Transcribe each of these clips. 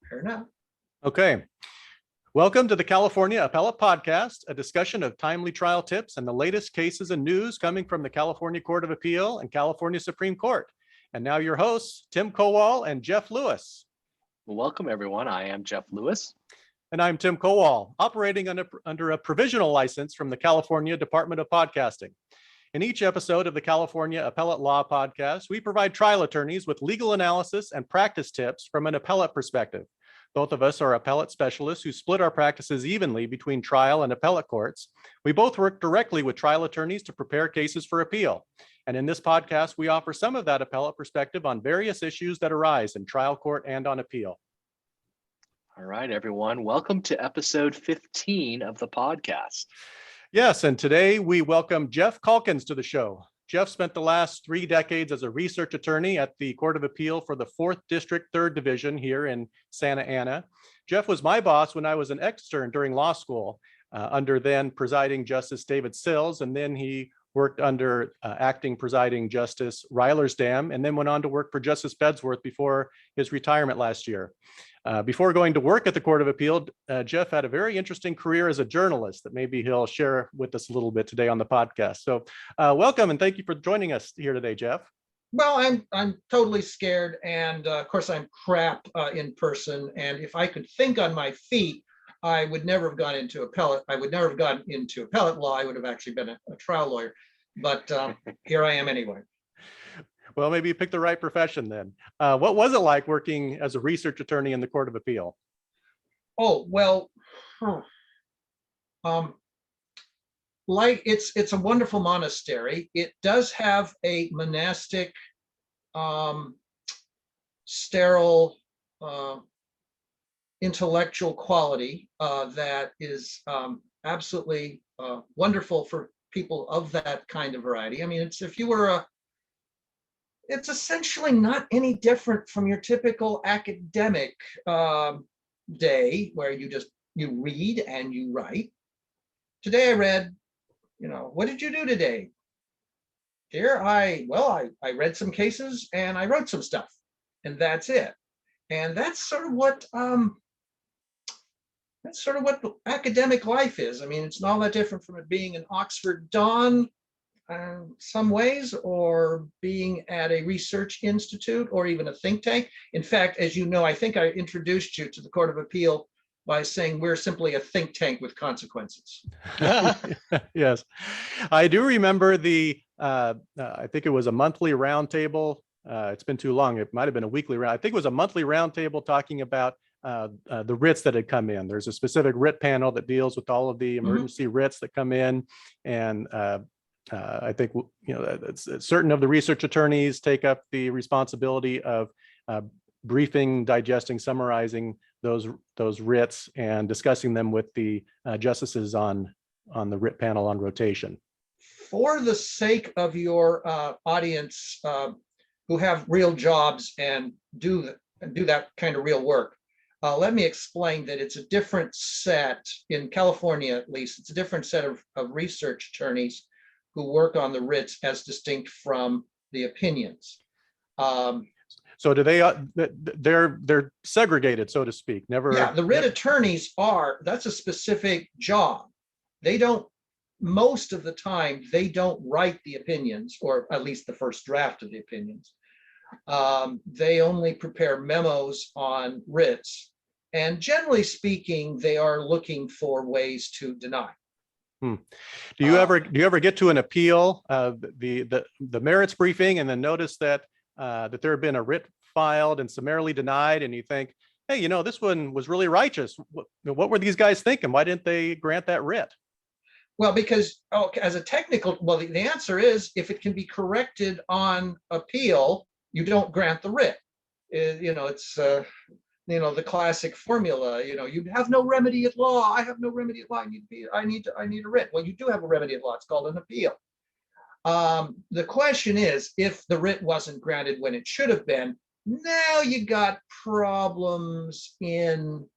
Fair enough. Okay. Welcome to the California Appellate Podcast, a discussion of timely trial tips and the latest cases and news coming from the California Court of Appeal and California Supreme Court. And now your hosts, Tim Kowal and Jeff Lewis. Welcome, everyone. I am Jeff Lewis. And I'm Tim Kowal, operating under a provisional license from the California Department of Podcasting. In each episode of the California Appellate Law Podcast, we provide trial attorneys with legal analysis and practice tips from an appellate perspective. Both of us are appellate specialists who split our practices evenly between trial and appellate courts. We both work directly with trial attorneys to prepare cases for appeal. And in this podcast, we offer some of that appellate perspective on various issues that arise in trial court and on appeal. All right, everyone. Welcome to episode 15 of the podcast. Yes, and today we welcome Jeff Calkins to the show. Jeff spent the last 3 decades as a research attorney at the Court of Appeal for the 4th District, 3rd Division here in Santa Ana. Jeff was my boss when I was an extern during law school under then presiding Justice David Sills, and then he worked under acting presiding Justice Rylersdam, and then went on to work for Justice Bedsworth before his retirement last year. Before going to work at the Court of Appeal, Jeff had a very interesting career as a journalist that maybe he'll share with us a little bit today on the podcast. So welcome and thank you for joining us here today, Jeff. Well, I'm totally scared, and of course I'm crap in person. And if I could think on my feet, I would never have gone into appellate. I would never have gotten into appellate law. I would have actually been a trial lawyer. But here I am anyway. Well, maybe you picked the right profession then. What was it like working as a research attorney in the Court of Appeal? Oh, well, like it's a wonderful monastery. It does have a monastic, sterile, intellectual quality that is absolutely wonderful for people of that kind of variety. I mean, it's essentially not any different from your typical academic day where you read and you write. Today I read, what did you do today? Here I read some cases and I wrote some stuff, and that's it. And that's sort of what academic life is. I mean, it's not all that different from it being an Oxford Don in some ways, or being at a research institute, or even a think tank. In fact, as you know, I think I introduced you to the Court of Appeal by saying we're simply a think tank with consequences. Yes, I do remember I think it was a monthly roundtable. It's been too long. It might have been a weekly round. I think it was a monthly roundtable talking about the writs that had come in. There's a specific writ panel that deals with all of the emergency writs that come in, and I think certain of the research attorneys take up the responsibility of briefing, digesting, summarizing those writs, and discussing them with the justices on the writ panel on rotation. For the sake of your audience who have real jobs and do that kind of real work, let me explain that it's a different set, in California at least, it's a different set of research attorneys who work on the writs as distinct from the opinions. So do they're segregated, so to speak? Yeah, the writ attorneys that's a specific job. Most of the time, they don't write the opinions, or at least the first draft of the opinions. They only prepare memos on writs. And generally speaking, they are looking for ways to deny. Do you ever get to an appeal, the merits briefing, and then notice that there had been a writ filed and summarily denied, and you think, hey, this one was really righteous. What were these guys thinking? Why didn't they grant that writ? Well, because as a technical, the answer is if it can be corrected on appeal, you don't grant the writ. It's the classic formula. You have no remedy at law. I have no remedy at law. I need a writ. Well, you do have a remedy at law. It's called an appeal. The question is, if the writ wasn't granted when it should have been, now you got problems in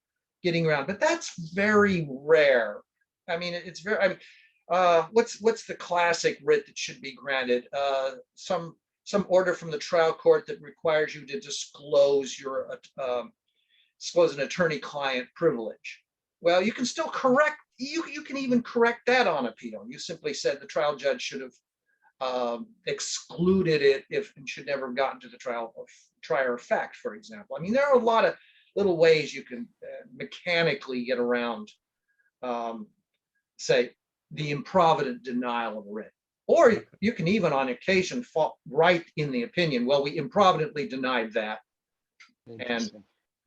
getting around. But that's very rare. I mean, it's very. What's the classic writ that should be granted? Some order from the trial court that requires you to disclose your disclose an attorney-client privilege. Well, you can still correct, you can even correct that on appeal. You simply said the trial judge should have excluded it if and should never have gotten to the trier of fact, for example. I mean, there are a lot of little ways you can mechanically get around, say, the improvident denial of a writ. Or you can even on occasion write in the opinion, well, we improvidently denied that. And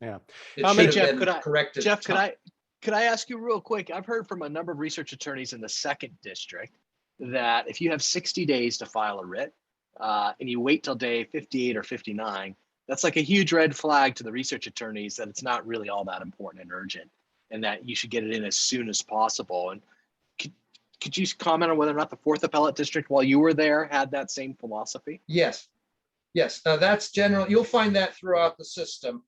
yeah, it Hey, should have Jeff, been corrected. Jeff, could I ask you real quick? I've heard from a number of research attorneys in the second district that if you have 60 days to file a writ and you wait till day 58 or 59, that's like a huge red flag to the research attorneys that it's not really all that important and urgent, and that you should get it in as soon as possible. And could you comment on whether or not the Fourth Appellate District, while you were there, had that same philosophy? Yes. That's general. You'll find that throughout the system.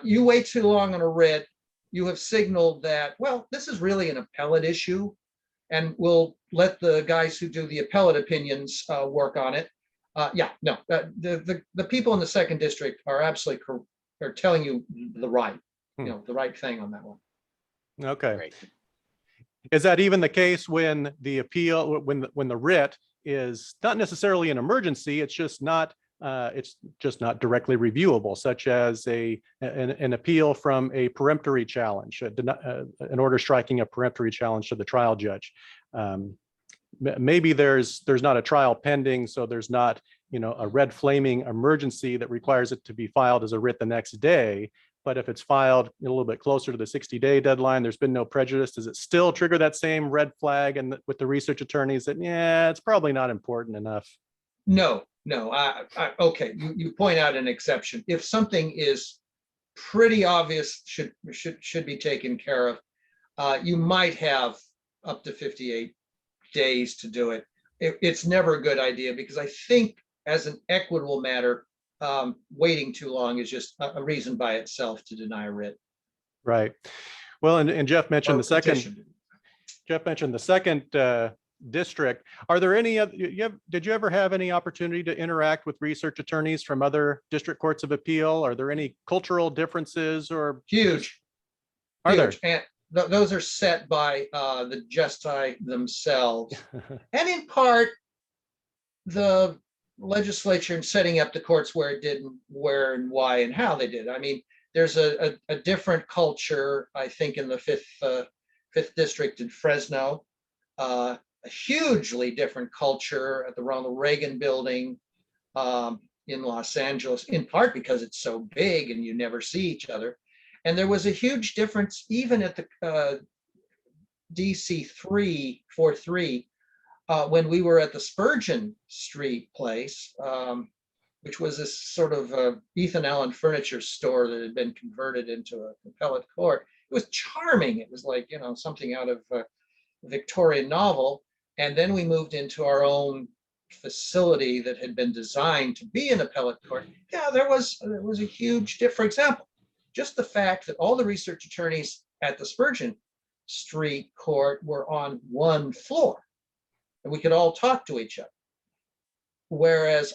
You wait too long on a writ, you have signaled that, well, this is really an appellate issue, and we'll let the guys who do the appellate opinions work on it. The people in the second district are absolutely are telling you the right, the right thing on that one. Okay. Great. Is that even the case when the appeal, when the writ is not necessarily an emergency, it's just not directly reviewable, such as an appeal from a peremptory challenge, an order striking a peremptory challenge to the trial judge? Maybe there's not a trial pending, so there's not a red flaming emergency that requires it to be filed as a writ the next day. But if it's filed a little bit closer to the 60-day deadline, there's been no prejudice, does it still trigger that same red flag and with the research attorneys that, yeah, it's probably not important enough? No. Okay, you point out an exception. If something is pretty obvious, should be taken care of, you might have up to 58 days to do it. It's never a good idea, because I think as an equitable matter, waiting too long is just a reason by itself to deny a writ. Right. Well, and Jeff mentioned the second. Petition. Jeff mentioned the second district. Are there any other? Did you ever have any opportunity to interact with research attorneys from other district courts of appeal? Are there any cultural differences or Huge? Are there? And those are set by the justi themselves, and in part the legislature in setting up the courts where it did, where and why and how they did. I mean, there's a different culture, I think, in the fifth district in Fresno, a hugely different culture at the Ronald Reagan building in Los Angeles, in part because it's so big and you never see each other. And there was a huge difference even at the DC 343 when we were at the Spurgeon Street place, which was this sort of Ethan Allen furniture store that had been converted into an appellate court. It was charming. It was like, something out of a Victorian novel. And then we moved into our own facility that had been designed to be an appellate court. Yeah, there was a huge difference. For example, just the fact that all the research attorneys at the Spurgeon Street court were on one floor, and we could all talk to each other. Whereas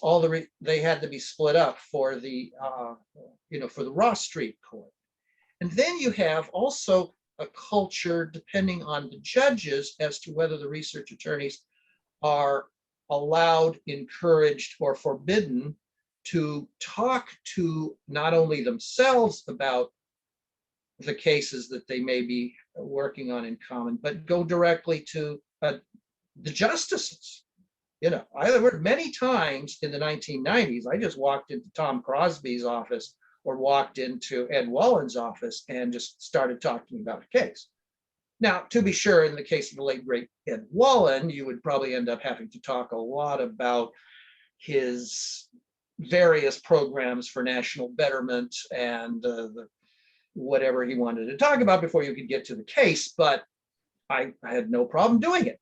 they had to be split up for the for the Ross Street court. And then you have also a culture, depending on the judges, as to whether the research attorneys are allowed, encouraged, or forbidden to talk to not only themselves about the cases that they may be working on in common, but go directly to the justices. I heard many times in the 1990s, I just walked into Tom Crosby's office or walked into Ed Wallen's office and just started talking about a case. Now, to be sure, in the case of the late, great Ed Wallen, you would probably end up having to talk a lot about his various programs for national betterment and whatever he wanted to talk about before you could get to the case, but I had no problem doing it.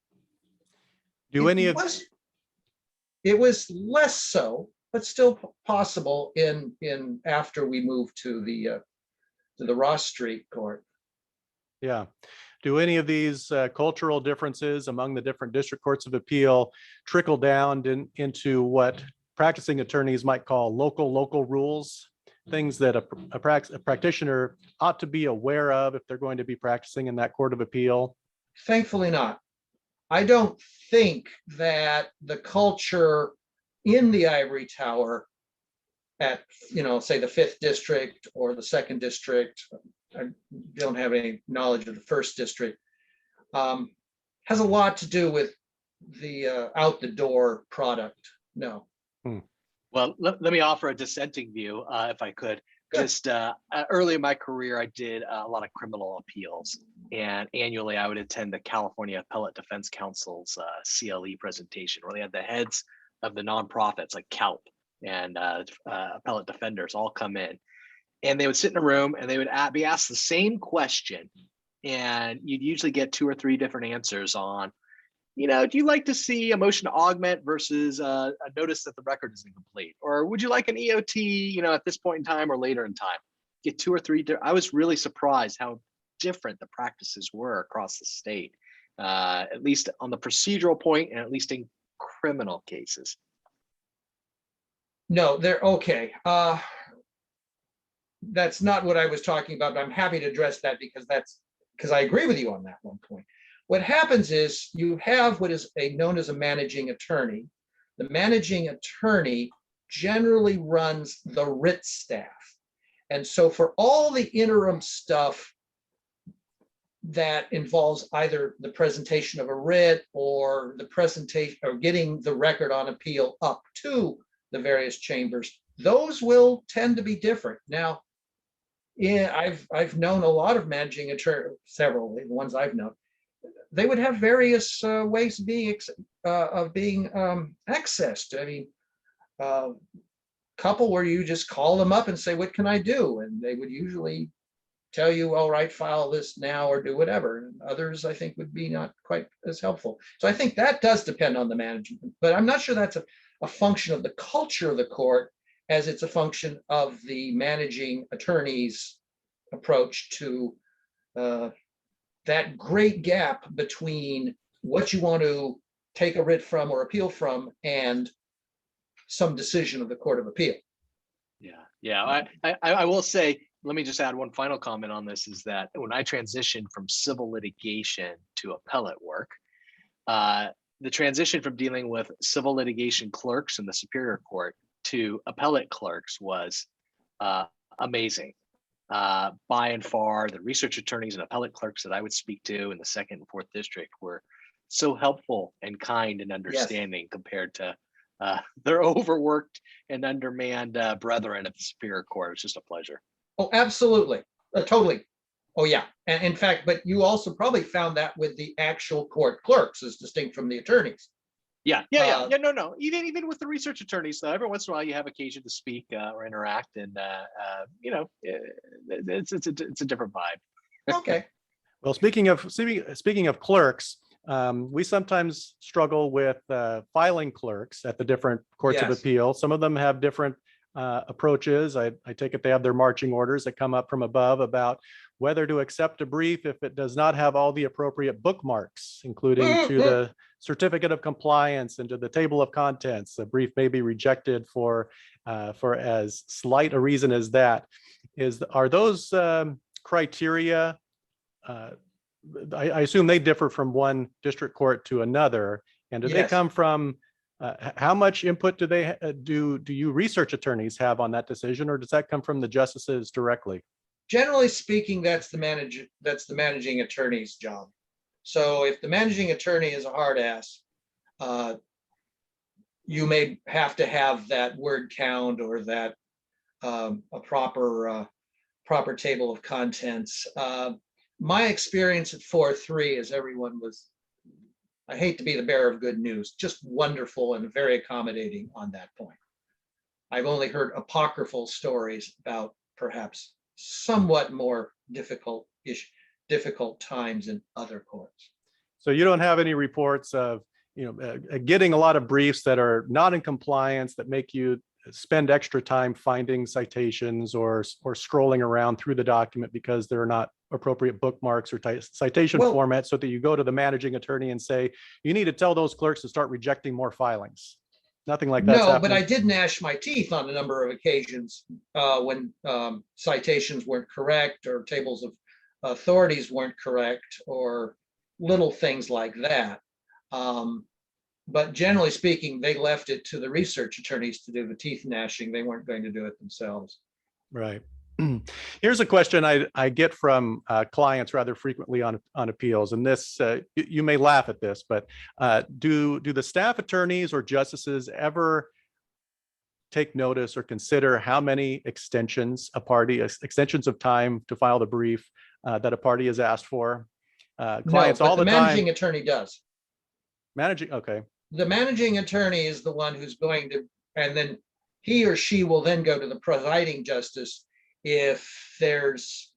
It was less so, but still possible in after we moved to the Ross Street court. Yeah. Do any of these cultural differences among the different district courts of appeal trickle down into what practicing attorneys might call local rules? things that a practitioner ought to be aware of if they're going to be practicing in that court of appeal? Thankfully not. I don't think that the culture in the ivory tower at, say the 5th district or the 2nd district, I don't have any knowledge of the 1st district, has a lot to do with the out the door product. No. Well, let me offer a dissenting view, if I could. Good. Just early in my career, I did a lot of criminal appeals, and annually I would attend the California Appellate Defense Council's CLE presentation, where they had the heads of the nonprofits like CALP and appellate defenders all come in, and they would sit in a room and they would be asked the same question, and you'd usually get 2 or 3 different answers on, do you like to see a motion to augment versus a notice that the record is incomplete? Or would you like an EOT, at this point in time or later in time? Get 2 or 3. I was really surprised how different the practices were across the state, at least on the procedural point and at least in criminal cases. No, they're okay. That's not what I was talking about, but I'm happy to address that because I agree with you on that one point. What happens is you have what is known as a managing attorney. The managing attorney generally runs the writ staff. And so for all the interim stuff that involves either the presentation of a writ or the presentation or getting the record on appeal up to the various chambers, those will tend to be different. Now, I've known a lot of managing attorneys, several, the ones I've known. They would have various ways of being accessed. I mean, couple where you just call them up and say, what can I do? And they would usually tell you, all right, file this now or do whatever. And others, I think, would be not quite as helpful. So I think that does depend on the management, but I'm not sure that's a function of the culture of the court as it's a function of the managing attorney's approach to that great gap between what you want to take a writ from or appeal from and some decision of the Court of Appeal. Yeah. I will say, let me just add one final comment on this, is that when I transitioned from civil litigation to appellate work, the transition from dealing with civil litigation clerks in the Superior Court to appellate clerks was amazing. By and far, the research attorneys and appellate clerks that I would speak to in the 2nd and 4th district were so helpful and kind and understanding compared to their overworked and undermanned brethren at the Superior Court. It's just a pleasure. Oh, absolutely. Totally. Oh, yeah. And in fact, but you also probably found that with the actual court clerks as distinct from the attorneys. No. Even with the research attorneys, though, every once in a while you have occasion to speak or interact, and it's a different vibe. Okay. Well, speaking of clerks, we sometimes struggle with filing clerks at the different courts of Yes. appeal. Some of them have different approaches. I take it they have their marching orders that come up from above about whether to accept a brief if it does not have all the appropriate bookmarks, including to the certificate of compliance and to the table of contents. The brief may be rejected for as slight a reason as that. Are those criteria? I assume they differ from one district court to another, and do they Yes. come from? How much input do you research attorneys have on that decision, or does that come from the justices directly? Generally speaking, that's the managing attorney's job. So if the managing attorney is a hard ass, you may have to have that word count or that a proper table of contents. My experience at 4-3 is everyone was, I hate to be the bearer of good news, just wonderful and very accommodating on that point. I've only heard apocryphal stories about perhaps somewhat more difficult times in other courts. So you don't have any reports of getting a lot of briefs that are not in compliance that make you spend extra time finding citations or scrolling around through the document because there are not appropriate bookmarks or citation format, so that you go to the managing attorney and say, you need to tell those clerks to start rejecting more filings. Nothing like that's No, but happening. I did gnash my teeth on a number of occasions when citations weren't correct or tables of authorities weren't correct or little things like that. But generally speaking, they left it to the research attorneys to do the teeth gnashing. They weren't going to do it themselves. Right. Here's a question I get from clients rather frequently on appeals, and this you may laugh at this, but do the staff attorneys or justices ever take notice or consider how many extensions extensions of time to file the brief that a party has asked for? Clients No, but all the the time. managing attorney does. Managing, okay. The managing attorney is the one who's going to, and then he or she will then go to the presiding justice if there's,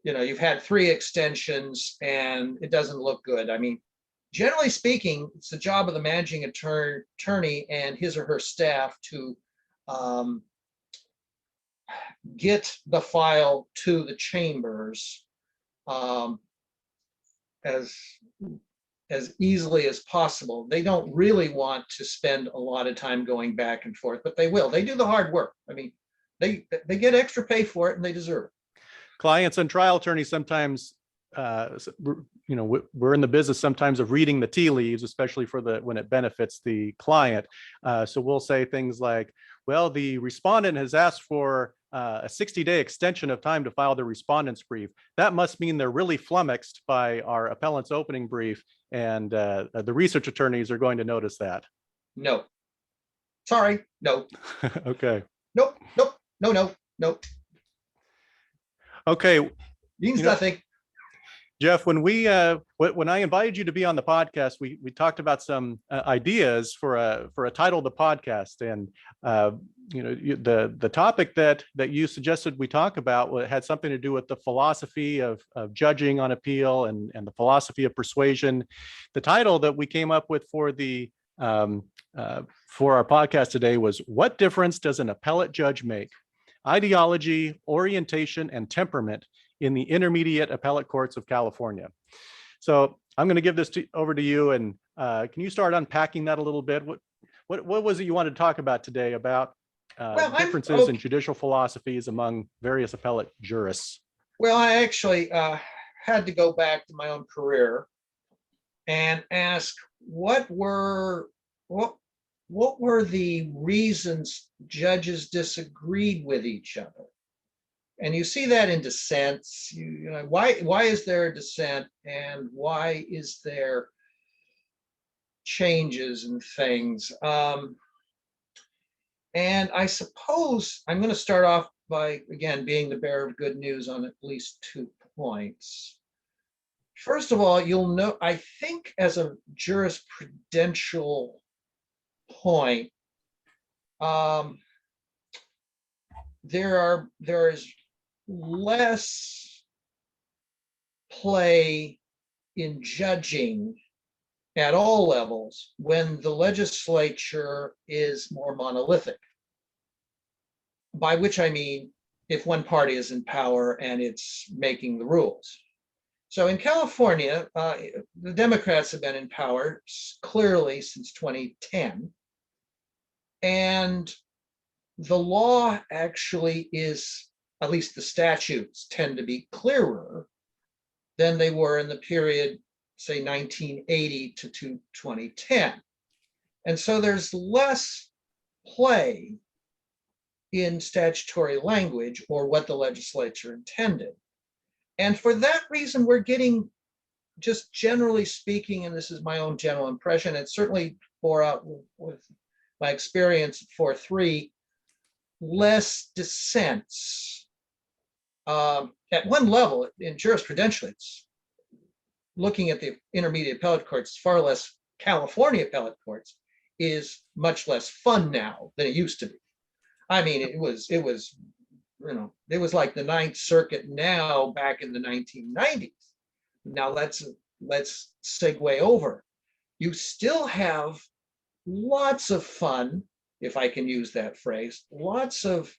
you've had 3 extensions and it doesn't look good. I mean, generally speaking, it's the job of the managing attorney and his or her staff to get the file to the chambers as easily as possible. They don't really want to spend a lot of time going back and forth, but they will. They do the hard work. I mean, they get extra pay for it and they deserve it. Clients and trial attorneys sometimes, we're in the business sometimes of reading the tea leaves, especially when it benefits the client. So we'll say things like, well, the respondent has asked for a 60-day extension of time to file the respondent's brief. That must mean they're really flummoxed by our appellant's opening brief, and the research attorneys are going to notice that. No. Sorry, no. Okay. Nope. No. Okay. Means nothing. Jeff, when I invited you to be on the podcast, we talked about some ideas for a title of the podcast, and the topic that you suggested we talk about had something to do with the philosophy of judging on appeal and the philosophy of persuasion. The title that we came up with for our podcast today was "What Difference Does an Appellate Judge Make? Ideology, Orientation, and Temperament in the Intermediate Appellate Courts of California." So I'm going to give this over to you, and can you start unpacking that a little bit? What was it you wanted to talk about today about differences in judicial philosophies among various appellate jurists? Well, I actually had to go back to my own career and ask what were the reasons judges disagreed with each other. And you see that in dissents. Why is there a dissent, and why is there changes and things? And I suppose I'm going to start off by, again, being the bearer of good news on at least 2 points. First of all, you'll know, I think as a jurisprudential point, there is less play in judging at all levels when the legislature is more monolithic. By which I mean, if one party is in power and it's making the rules. So in California, the Democrats have been in power clearly since 2010. And the law actually is, at least the statutes tend to be clearer than they were in the period, say, 1980 to 2010. And so there's less play in statutory language or what the legislature intended. And for that reason, we're getting, just generally speaking, and this is my own general impression, it certainly bore out with my experience at 4-3, less dissents. At one level, in jurisprudentially, it's looking at the intermediate appellate courts, far less California appellate courts, is much less fun now than it used to be. I mean, it was like the Ninth Circuit now back in the 1990s. Now let's segue over. You still have lots of fun, if I can use that phrase, lots of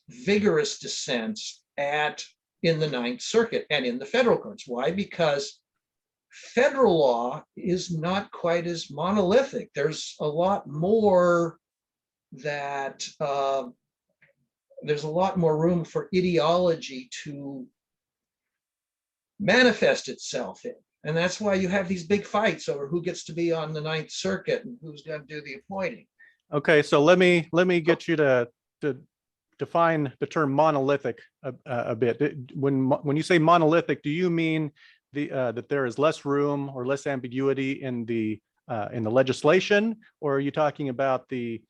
vigorous dissents in the Ninth Circuit and in the federal courts. Why? Because federal law is not quite as monolithic. There's a lot more that there's a lot more room for ideology to manifest itself in. And that's why you have these big fights over who gets to be on the Ninth Circuit and who's going to do the appointing. Okay, so let me get you to define the term monolithic a bit. When you say monolithic, do you mean that there is less room or less ambiguity in the legislation, or are you talking about the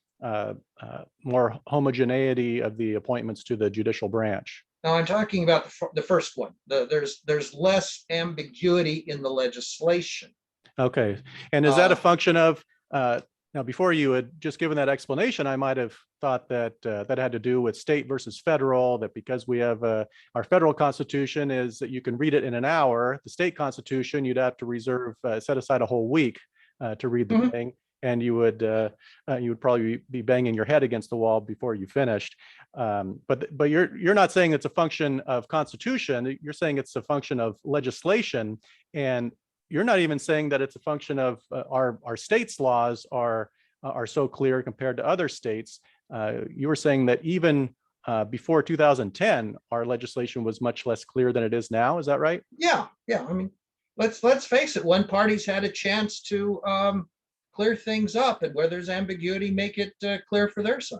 more homogeneity of the appointments to the judicial branch? Now I'm talking about the first one. There's less ambiguity in the legislation. Okay, and is that a function of now, before you had just given that explanation, I might have thought that that had to do with state versus federal, that because we have our federal constitution is that you can read it in an hour. The state constitution, you'd have to set aside a whole week to read the thing, and you would probably be banging your head against the wall before you finished. But you're not saying it's a function of constitution. You're saying it's a function of legislation, and you're not even saying that it's a function of our state's laws are so clear compared to other states. You were saying that even before 2010, our legislation was much less clear than it is now. Is that right? Yeah. I mean, let's face it. One party's had a chance to clear things up, and where there's ambiguity, make it clear for their side.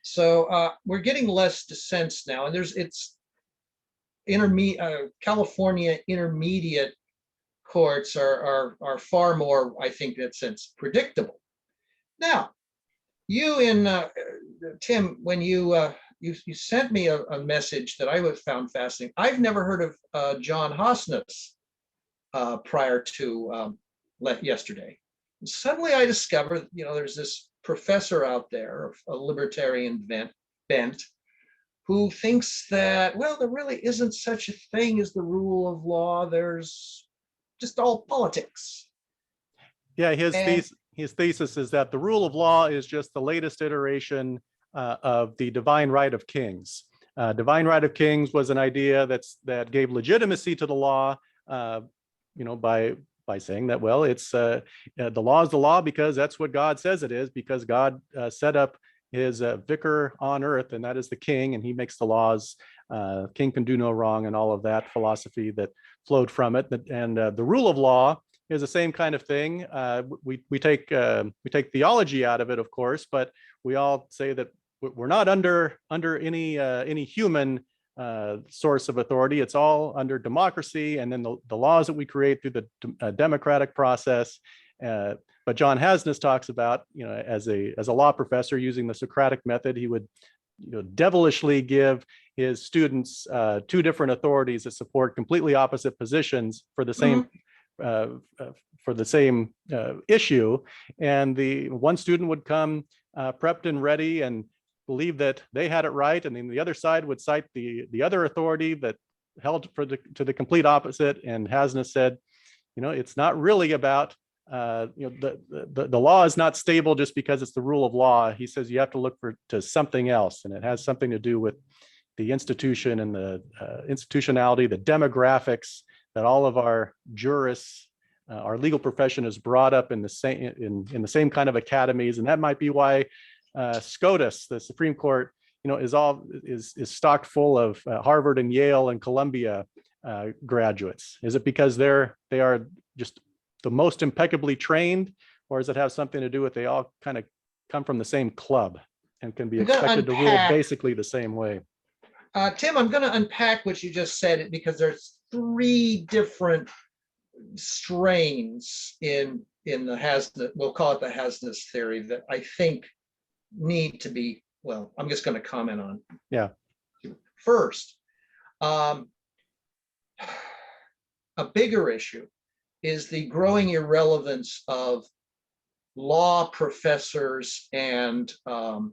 So we're getting less dissents now, and it's California intermediate courts are far more, I think, in that sense, predictable. Now, Tim, when you sent me a message that I found fascinating. I've never heard of John Hosness prior to yesterday. And suddenly I discovered, there's this professor out there of a libertarian bent who thinks that, well, there really isn't such a thing as the rule of law. There's just all politics. Yeah, his thesis is that the rule of law is just the latest iteration of the divine right of kings. Divine right of kings was an idea that gave legitimacy to the law, by saying that, well, it's the law is the law because that's what God says it is, because God set up his vicar on earth, and that is the king, and he makes the laws. King can do no wrong, and all of that philosophy that flowed from it. And the rule of law is the same kind of thing. We take theology out of it, of course, but we all say that we're not under any human source of authority. It's all under democracy, and then the laws that we create through the democratic process. But John Hosness talks about, as a law professor using the Socratic method, he would devilishly give his students two different authorities that support completely opposite positions for the same issue. And the one student would come prepped and ready and believe that they had it right, and then the other side would cite the other authority that held to the complete opposite. And Hosness said, it's not really about the law is not stable just because it's the rule of law. He says you have to look to something else, and it has something to do with the institution and the institutionality, the demographics that all of our jurists, our legal profession is brought up in the same kind of academies, and that might be why SCOTUS, the Supreme Court, is stocked full of Harvard and Yale and Columbia graduates. Is it because they are just the most impeccably trained, or does it have something to do with they all kind of come from the same club and can be expected to rule basically the same way? Tim, I'm going to unpack what you just said, because there's three different strains in the Hosness, we'll call it the Hosness theory, that I think need to be, well, I'm just going to comment on. Yeah. First, a bigger issue is the growing irrelevance of law professors and law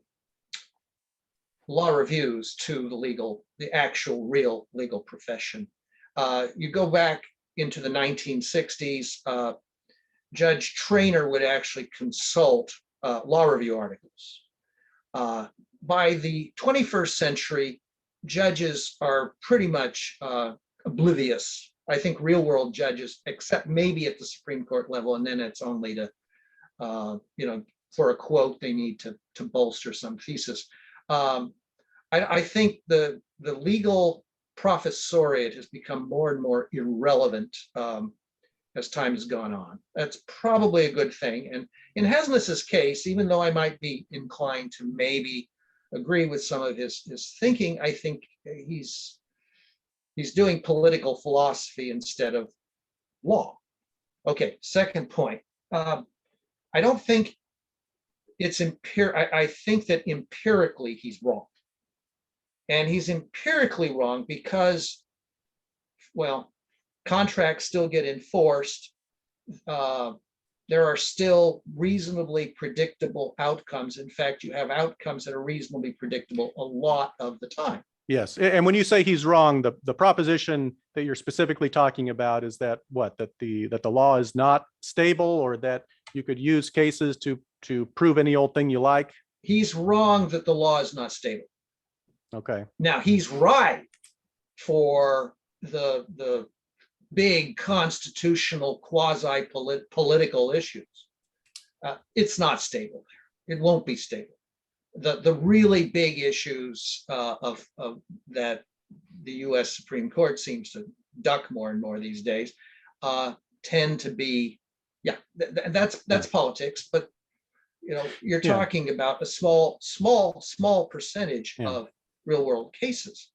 reviews to the actual real legal profession. You go back into the 1960s, Judge Traynor would actually consult law review articles. By the 21st century, judges are pretty much oblivious I think real world judges, except maybe at the Supreme Court level, and then it's only to, for a quote, they need to bolster some thesis. I think the legal professoriate has become more and more irrelevant as time has gone on. That's probably a good thing. And in Hasness's case, even though I might be inclined to maybe agree with some of his thinking, I think he's doing political philosophy instead of law. Okay, second point. I don't think it's I think that empirically he's wrong. And he's empirically wrong because, well, contracts still get enforced. There are still reasonably predictable outcomes. In fact, you have outcomes that are reasonably predictable a lot of the time. Yes, and when you say he's wrong, the proposition that you're specifically talking about is that what? That the law is not stable, or that you could use cases to prove any old thing you like? He's wrong that the law is not stable. Okay. Now, he's right for the big constitutional quasi-political issues. It's not stable there. It won't be stable. The really big issues of that the U.S. Supreme Court seems to duck more and more these days tend to be, that's politics, but you're talking about a small percentage of real world cases.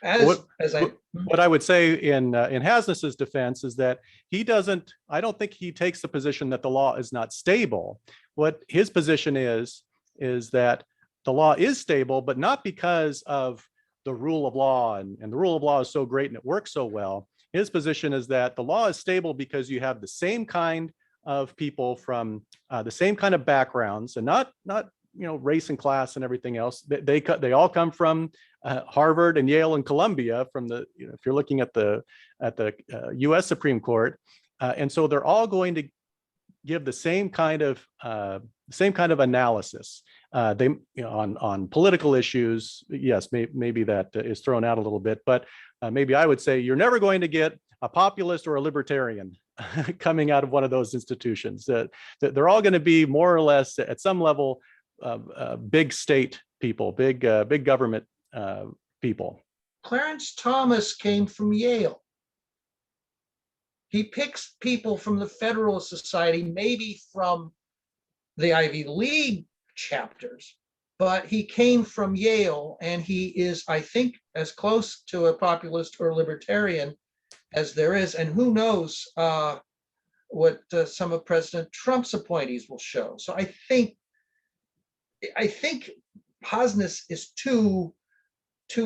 What I would say in Hasness's defense is that I don't think he takes the position that the law is not stable. What his position is that the law is stable, but not because of the rule of law, and the rule of law is so great and it works so well. His position is that the law is stable because you have the same kind of people from the same kind of backgrounds, and not race and class and everything else. They all come from Harvard and Yale and Columbia, from the if you're looking at the U.S. Supreme Court, and so they're all going to give the same kind of analysis. They on political issues. Yes, maybe that is thrown out a little bit, but maybe I would say you're never going to get a populist or a libertarian coming out of one of those institutions. That they're all going to be more or less at some level big state people, big government people. Clarence Thomas came from Yale. He picks people from the Federalist Society, maybe from the Ivy League chapters, but he came from Yale, and he is, I think, as close to a populist or libertarian as there is. And who knows what some of President Trump's appointees will show. So I think Hasness is too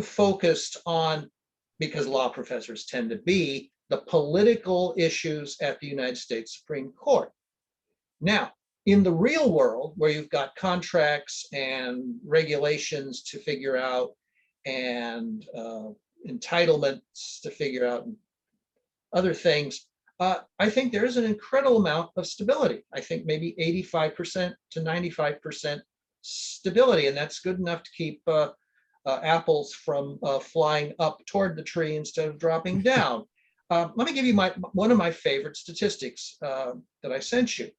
focused on, because law professors tend to be, the political issues at the United States Supreme Court. Now, in the real world, where you've got contracts and regulations to figure out, and entitlements to figure out, and other things, I think there is an incredible amount of stability. I think maybe 85% to 95% stability, and that's good enough to keep apples from flying up toward the tree instead of dropping down. Let me give you one of my favorite statistics that I sent you.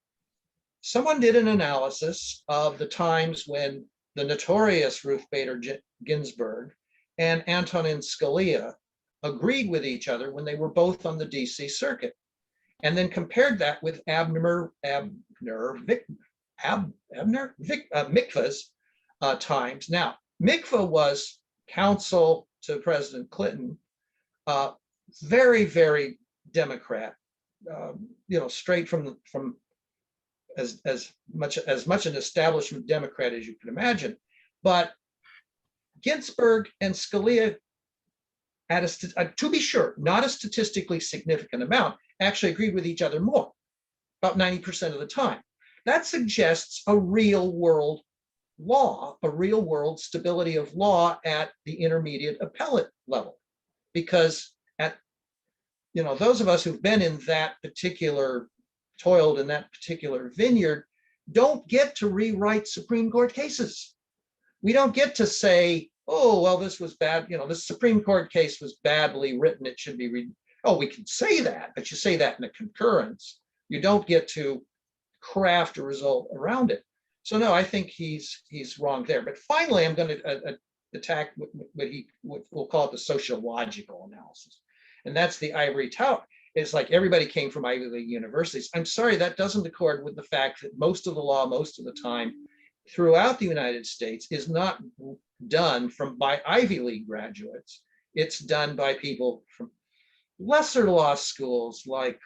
Someone did an analysis of the times when the notorious Ruth Bader Ginsburg and Antonin Scalia agreed with each other when they were both on the DC circuit, and then compared that with Mikva's times. Now, Mikva was counsel to President Clinton, very, very Democrat, straight from as much an establishment Democrat as you can imagine. But Ginsburg and Scalia, to be sure, not a statistically significant amount, actually agreed with each other more, about 90% of the time. That suggests a real world law, a real world stability of law at the intermediate appellate level. Because those of us who've been in that particular, toiled in that particular vineyard, don't get to rewrite Supreme Court cases. We don't get to say, oh, well, this was bad. This Supreme Court case was badly written. It should be Oh, we can say that, but you say that in a concurrence. You don't get to craft a result around it. So no, I think he's wrong there. But finally, I'm going to attack what we'll call it the sociological analysis, and that's the ivory tower. It's like everybody came from Ivy League universities. I'm sorry, that doesn't accord with the fact that most of the law, most of the time, throughout the United States, is not done by Ivy League graduates. It's done by people from lesser law schools like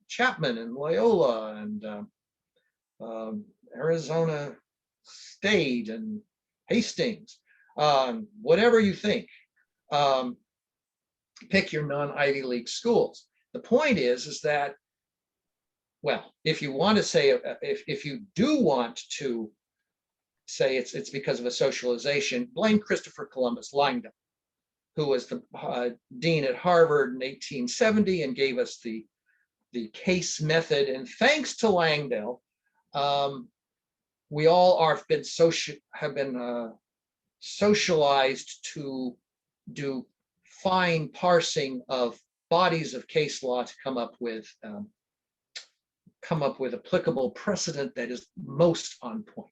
Chapman and Loyola and Arizona State and Hastings, whatever you think. Pick your non-Ivy League schools. The point is that, well, if you want to say, if you do want to say it's because of a socialization, blame Christopher Columbus Langdon, who was the dean at Harvard in 1870 and gave us the case method. And thanks to Langdon, we all have been socialized to do fine parsing of bodies of case law to come up with applicable precedent that is most on point.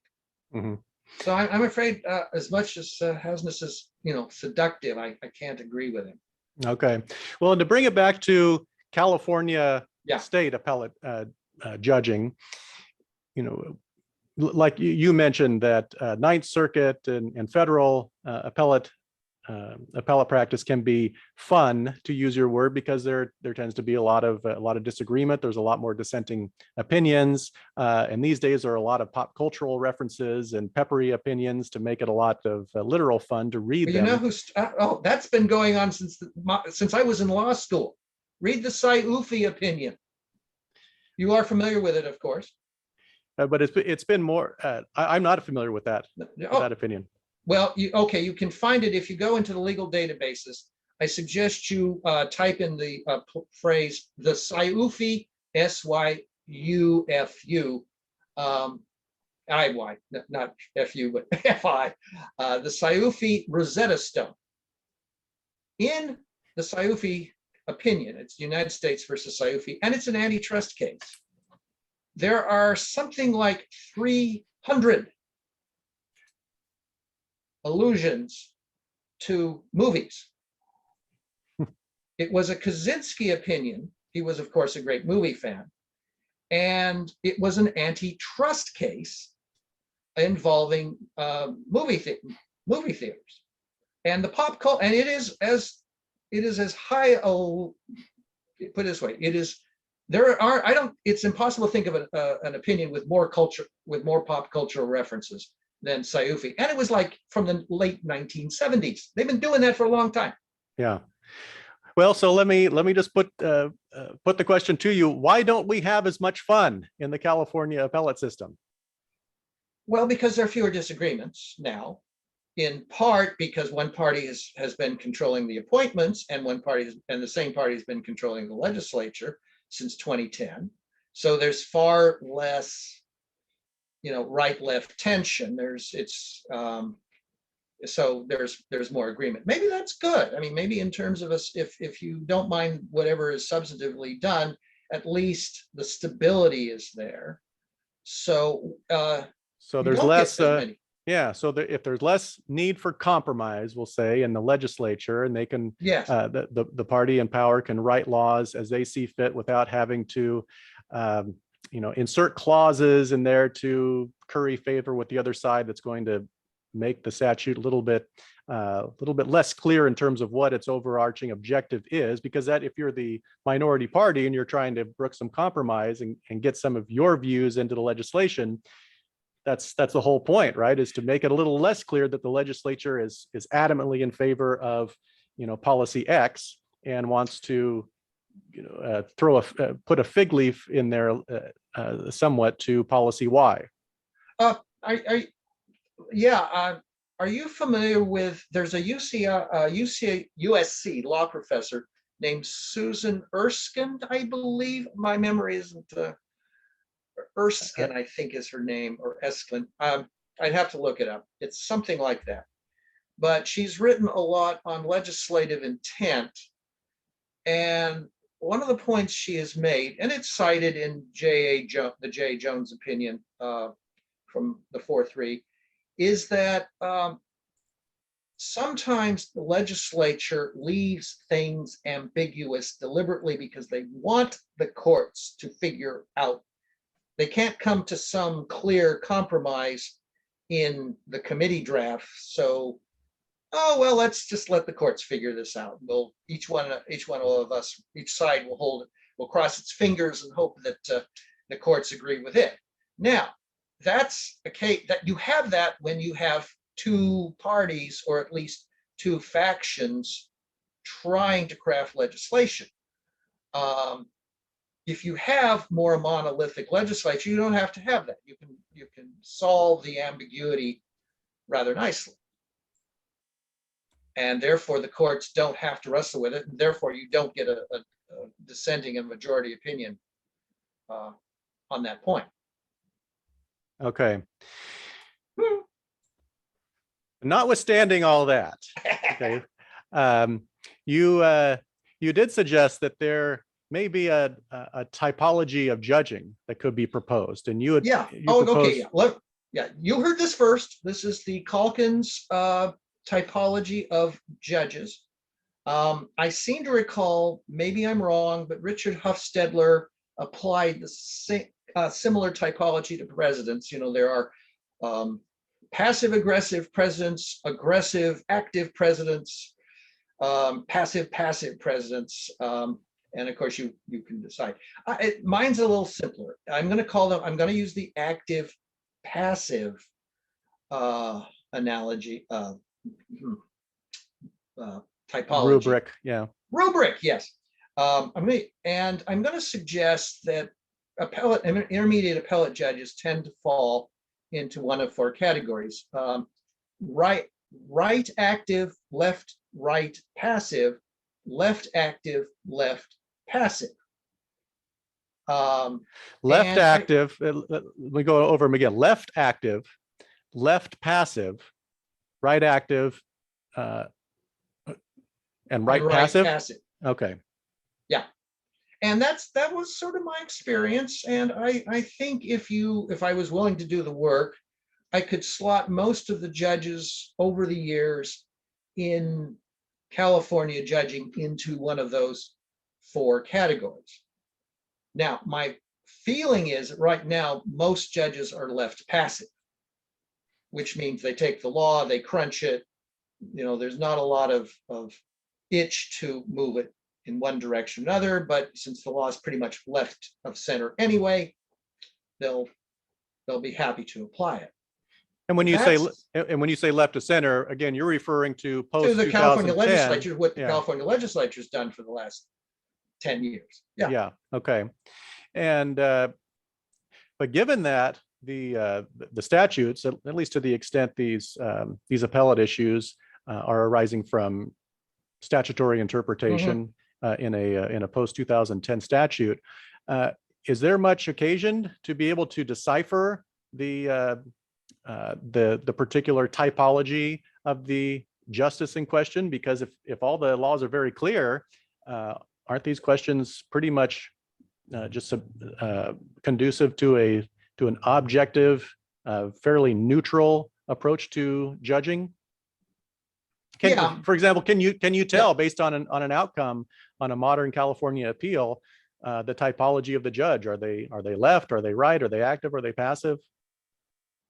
Mm-hmm. So I'm afraid, as much as Hasness is, seductive, I can't agree with him. Okay. Well, and to bring it back to California state appellate judging, like you mentioned that Ninth Circuit and federal appellate practice can be fun, to use your word, because there tends to be a lot of disagreement. There's a lot more dissenting opinions, and these days there are a lot of pop cultural references and peppery opinions to make it a lot of literal fun to read them. You know who's that's been going on since I was in law school. Read the Sciufi opinion. You are familiar with it, of course. But it's been more. I'm not familiar with that opinion. Well, you can find it if you go into the legal databases. I suggest you type in the phrase the Sciufi, S-Y-U-F-U, I-Y, not F-U, but F-I, the Sciufi Rosetta Stone. In the Sciufi opinion, it's United States versus Sciufi, and it's an antitrust case. There are something like 300 allusions to movies. It was a Kaczynski opinion. He was, of course, a great movie fan. And it was an antitrust case involving movie theaters. And the pop culture, and it is as high put it this way, it's impossible to think of an opinion with more pop cultural references than Sciufi. And it was like from the late 1970s. They've been doing that for a long time. Yeah. Well, so let me just put the question to you. Why don't we have as much fun in the California appellate system? Well, because there are fewer disagreements now, in part because one party has been controlling the appointments, and the same party has been controlling the legislature since 2010. So there's far less right-left tension. So there's more agreement. Maybe that's good. I mean, maybe in terms of us, if you don't mind whatever is substantively done, at least the stability is there. So there's less. If there's less need for compromise, we'll say, in the legislature, and they can, the party in power can write laws as they see fit without having to insert clauses in there to curry favor with the other side. That's going to make the statute a little bit less clear in terms of what its overarching objective is, because that if you're the minority party and you're trying to brook some compromise and get some of your views into the legislation, that's the whole point, right? Is to make it a little less clear that the legislature is adamantly in favor of policy X and wants to put a fig leaf in there somewhat to policy Y. Are you familiar with, there's a USC law professor named Susan Erskine, I believe. My memory isn't Erskine, I think is her name, or Erskine. I'd have to look it up. It's something like that. But she's written a lot on legislative intent. And points she has made, and it's cited in the J. Jones opinion from the 4-3, is that sometimes the legislature leaves things ambiguous deliberately because they want the courts to figure out. They can't come to some clear compromise in the committee draft. So, oh, well, let's just let the courts figure this out. Each one of us, each side will cross its fingers and hope that the courts agree with it. Now, that's a case that you have that when you have two parties, or at least two factions, trying to craft legislation. If you have more monolithic legislature, you don't have to have that. You can solve the ambiguity rather nicely. And therefore, the courts don't have to wrestle with it. And therefore, you don't get a dissenting and majority opinion on that point. Okay. Notwithstanding all that, okay, you did suggest that there may be a typology of judging that could be proposed, and you okay, yeah. You heard this first. This is the Calkins typology of judges. I seem to recall, maybe I'm wrong, but Richard Hofstadler applied the similar typology to presidents. There are passive-aggressive presidents, aggressive-active presidents, passive-passive presidents, and of course you can decide. Mine's a little simpler. I'm going to use the active-passive analogy, typology. Rubric, yeah. Rubric, yes. I'm going to suggest that intermediate appellate judges tend to fall into one of four categories: right active, left right passive, left active, left passive. Left active. We go over them again. Left active, left passive, right active, and right passive. Okay. Yeah. And that was sort of my experience. And I think if I was willing to do the work, I could slot most of the judges over the years in California judging into one of those four categories. Now, my feeling is that right now, most judges are left passive, which means they take the law, they crunch it. There's not a lot of itch to move it in one direction or another, but since the law is pretty much left of center anyway, they'll be happy to apply it. And when you say left of center, again, you're referring to post the California legislature, what the Yeah. California legislature's done for the last 10 years. Yeah. Yeah. Okay. And but given that the statutes, at least to the extent these appellate issues are arising from statutory interpretation in a post 2010 statute, is there much occasion to be able to decipher the particular typology of the justice in question? Because if all the laws are very clear, aren't these questions pretty much just conducive to an objective, fairly neutral approach to judging? For example, can you tell based on an outcome on a modern California appeal the typology of the judge? Are they left? Are they right? Are they active? Are they passive?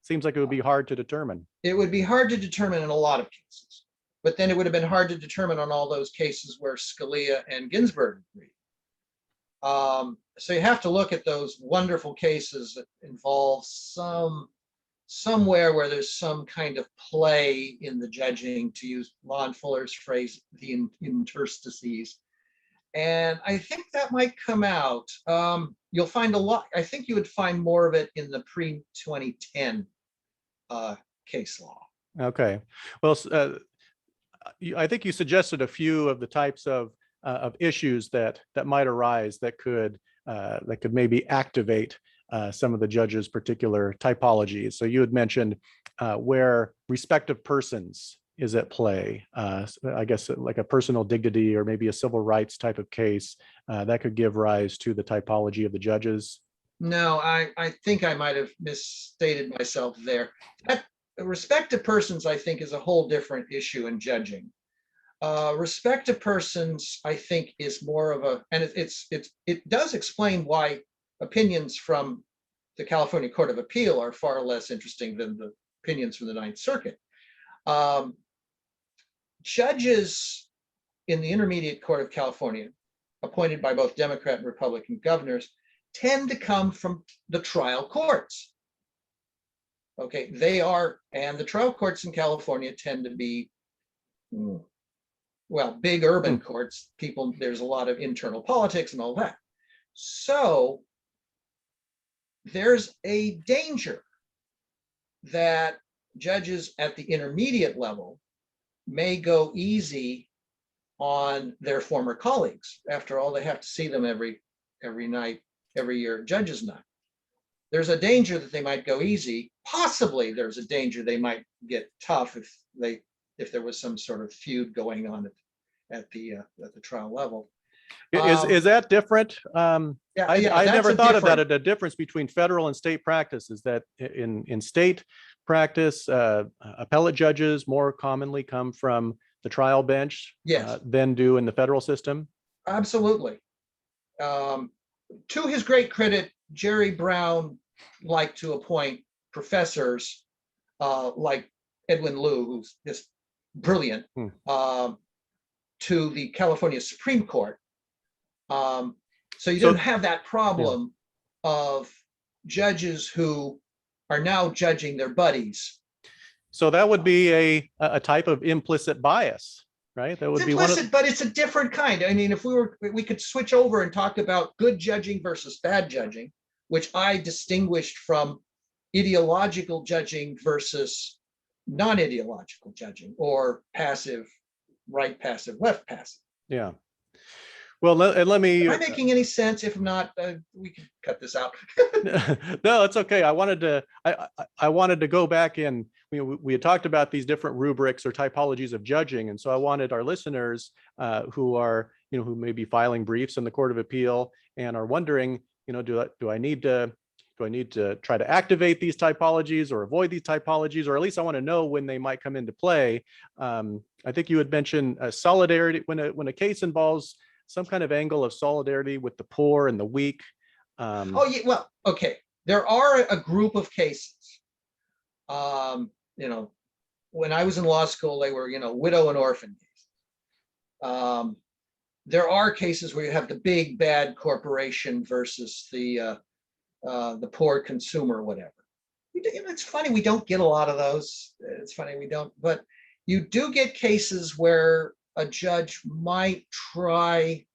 Seems like it would be hard to determine. It would be hard to determine in a lot of cases, but then it would have been hard to determine on all those cases where Scalia and Ginsburg agreed. So you have to look at those wonderful cases that involve somewhere where there's some kind of play in the judging, to use Lon Fuller's phrase, the interstices. And I think that might come out. You'll find a lot. I think you would find more of it in the pre-2010 case law. Okay. Well, I think you suggested a few of the types of issues that might arise that could maybe activate some of the judge's particular typologies. So you had mentioned where respective persons is at play. I guess like a personal dignity or maybe a civil rights type of case that could give rise to the typology of the judges. No, I think I might have misstated myself there. That respect to persons, I think, is a whole different issue in judging. Respect to persons, I think, is more of a, and it does explain why opinions from the California Court of Appeal are far less interesting than the opinions from the Ninth Circuit. Judges in the Intermediate Court of California, appointed by both Democrat and Republican governors, tend to come from the trial courts. Okay, they are, and the trial courts in California tend to be, well, big urban courts. People, there's a lot of internal politics and all that. So there's a danger that judges at the intermediate level may go easy on their former colleagues. After all, they have to see them every night, every year, judges' night. There's a danger that they might go easy. Possibly there's a danger they might get tough if there was some sort of feud going on at the trial level. Is that different? Yeah, I never thought of that. A difference between federal and state practice is that in state practice, appellate judges more commonly come from the trial bench than do in the federal system. Absolutely. To his great credit, Jerry Brown liked to appoint professors like Edwin Liu, who's just brilliant, to the California Supreme Court. So you didn't have that problem of judges who are now judging their buddies. So that would be a type of implicit bias, right? That would It's be implicit, but it's a different kind. I mean, if we could switch over and talk about good judging versus bad judging, which I distinguished from ideological judging versus non-ideological judging, or passive, right passive, left passive. Yeah. Well, let me. Am I making any sense? If not, we can cut this out. No, it's okay. I wanted to go back in. We had talked about these different rubrics or typologies of judging, and so I wanted our listeners who are, who may be filing briefs in the Court of Appeal and are wondering, do I need to try to activate these typologies or avoid these typologies, or at least I want to know when they might come into play. I think you had mentioned solidarity when a case involves some kind of angle of solidarity with the poor and the weak. Oh, yeah, well, okay. There are a group of cases. When I was in law school, they were, widow and orphan cases. There are cases where you have the big bad corporation versus the poor consumer, whatever. It's funny, we don't get a lot of those. It's funny we don't, but you do get cases where a judge might try,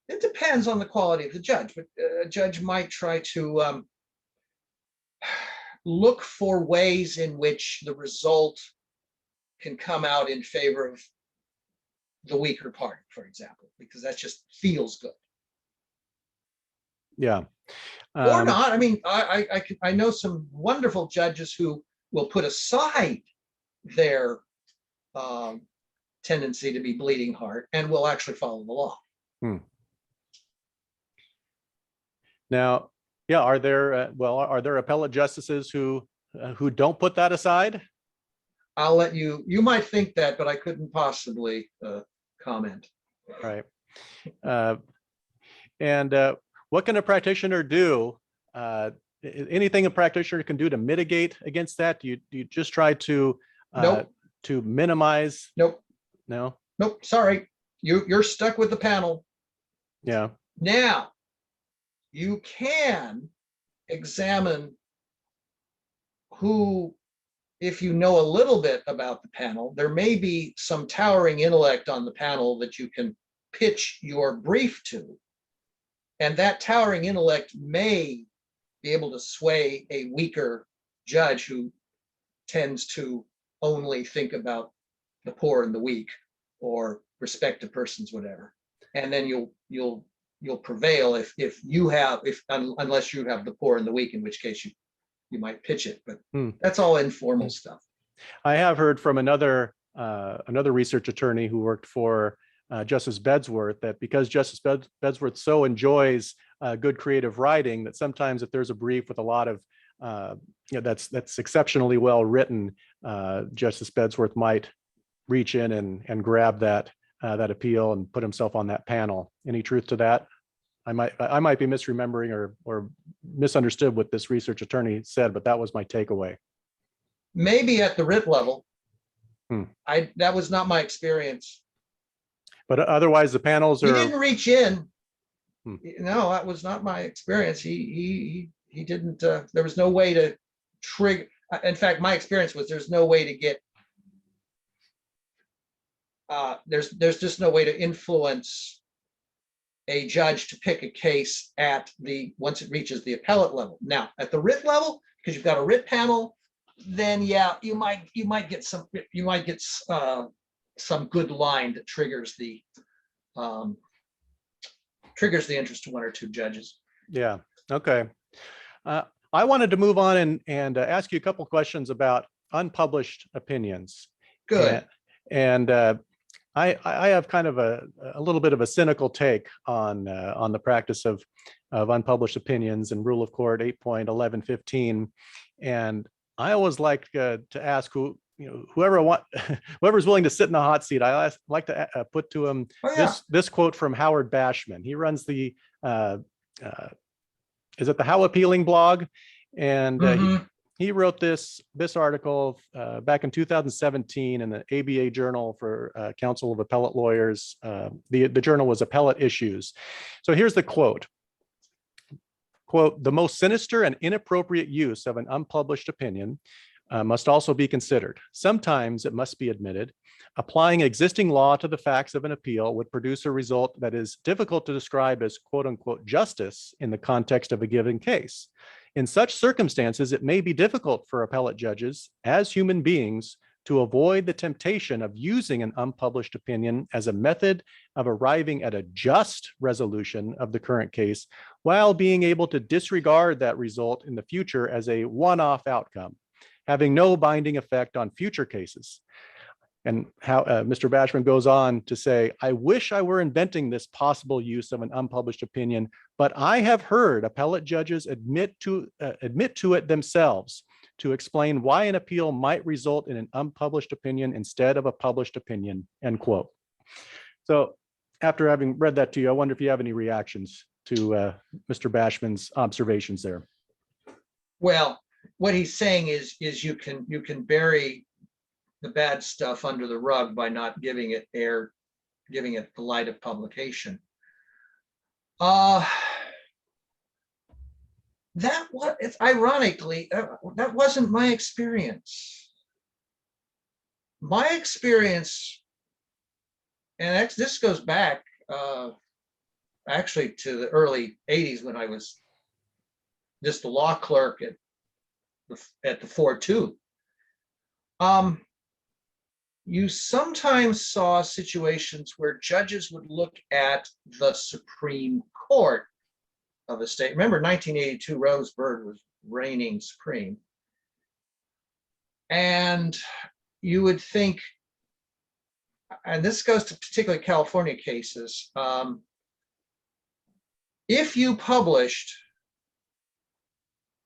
it depends on the quality of the judge, but a judge might try to look for ways in which the result can come out in favor of the weaker party, for example, because that just feels good. Yeah. Or not. I mean, I know some wonderful judges who will put aside their tendency to be bleeding heart and will actually follow the law. Now, yeah, are there appellate justices who don't put that aside? I'll let you might think that, but I couldn't possibly comment. Right. And what can a practitioner do? Anything a practitioner can do to mitigate against that? Do you just try to Nope. To minimize? Nope. No. Nope. Sorry, you're stuck with the panel. Yeah. Now, you can examine who, if you know a little bit about the panel, there may be some towering intellect on the panel that you can pitch your brief to. And that towering intellect may be able to sway a weaker judge who tends to only think about the poor and the weak, or respect to persons, whatever. And then you'll prevail unless you have the poor and the weak, in which case you might pitch it. But that's all informal stuff. I have heard from another another research attorney who worked for Justice Bedsworth, that because Justice Bedsworth so enjoys good creative writing, that sometimes if there's a brief with a lot of that's exceptionally well written, Justice Bedsworth might reach in and grab that appeal and put himself on that panel. Any truth to that? I might be misremembering or misunderstood what this research attorney said, but that was my takeaway. Maybe at the writ level. That was not my experience. But otherwise, the panels He are. didn't reach in. No, that was not my experience. He didn't. There was no way to trigger. In fact, my experience was there's no way to get. There's just no way to influence a judge to pick a case once it reaches the appellate level. Now, at the writ level, because you've got a writ panel, then yeah, you might get some good line that triggers the interest of one or two judges. Yeah. Okay. I wanted to move on and ask you a couple questions about unpublished opinions. Good. And I have kind of a little bit of a cynical take on the practice of unpublished opinions and Rule of Court 8.1115. And I always like to ask whoever's willing to sit in the hot seat. I like to put to him this quote from Howard Bashman. He runs the is it the How Appealing blog, and he wrote this article back in 2017 in the ABA Journal for Council of Appellate Lawyers. The journal was Appellate Issues. So here's the quote. Quote, "The most sinister and inappropriate use of an unpublished opinion must also be considered. Sometimes, it must be admitted, applying existing law to the facts of an appeal would produce a result that is difficult to describe as quote unquote justice in the context of a given case. In such circumstances, it may be difficult for appellate judges as human beings to avoid the temptation of using an unpublished opinion as a method of arriving at a just resolution of the current case, while being able to disregard that result in the future as a one-off outcome, having no binding effect on future cases." And how Mr. Bashman goes on to say, "I wish I were inventing this possible use of an unpublished opinion, but I have heard appellate judges admit to it themselves to explain why an appeal might result in an unpublished opinion instead of a published opinion," end quote. So after having read that to you, I wonder if you have any reactions to Mr. Bashman's observations there. Well, what he's saying is you can bury the bad stuff under the rug by not giving it the light of publication. It's ironically, that wasn't my experience. My experience, and this goes back actually to the early 80s when I was just a law clerk at the 4-2. You sometimes saw situations where judges would look at the Supreme Court of a state. Remember, 1982, Rose Bird was reigning supreme. And you would think, and this goes to particularly California cases, if you published,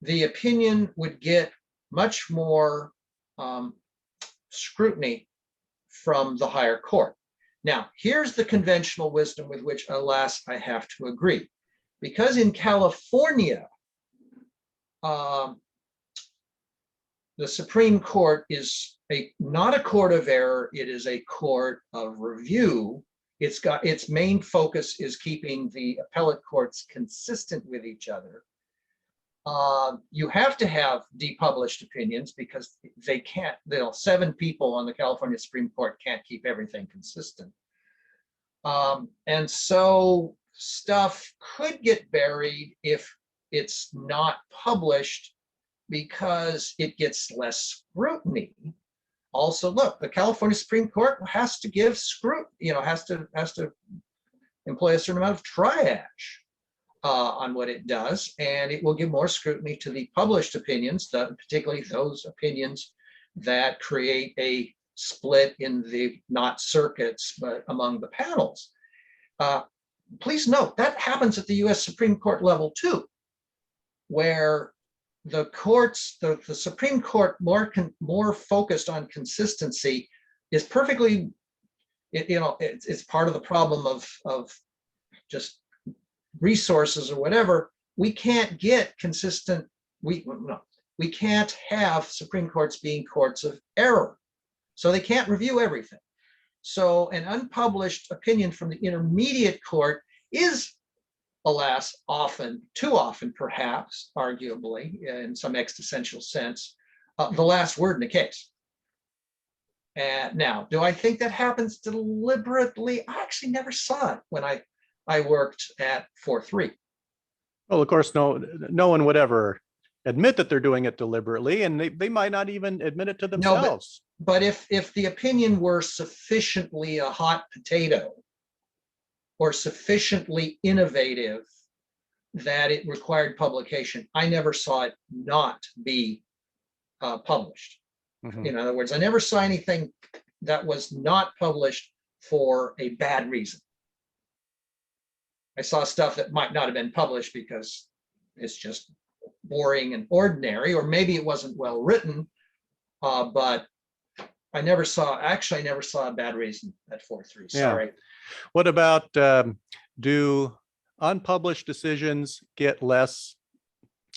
the opinion would get much more scrutiny from the higher court. Now, here's the conventional wisdom with which, alas, I have to agree. Because in California, the Supreme Court is not a court of error, it is a court of review. Its main focus is keeping the appellate courts consistent with each other. You have to have depublished opinions because they can't, 7 people on the California Supreme Court can't keep everything consistent. And so stuff could get buried if it's not published because it gets less scrutiny. Also, look, the California Supreme Court has to give scrutiny, has to employ a certain amount of triage on what it does, and it will give more scrutiny to the published opinions, particularly those opinions that create a split in the not circuits, but among the panels. Please note that happens at the US Supreme Court level too, where the courts, the Supreme Court, more focused on consistency is perfectly, it's part of the problem of just resources or whatever. We can't get consistent, we can't have Supreme Courts being courts of error. So they can't review everything. So an unpublished opinion from the intermediate court is, alas, often, too often perhaps, arguably, in some existential sense, the last word in the case. And now, do I think that happens deliberately? I actually never saw it when I worked at 4-3. Well, of course, no one would ever admit that they're doing it deliberately, and they might not even admit it to themselves. No, but if the opinion were sufficiently a hot potato or sufficiently innovative that it required publication, I never saw it not be published. Mhm. In other words, I never saw anything that was not published for a bad reason. I saw stuff that might not have been published because it's just boring and ordinary, or maybe it wasn't well written, but I never saw a bad reason at 4-3. Sorry. Yeah. What about, do unpublished decisions get less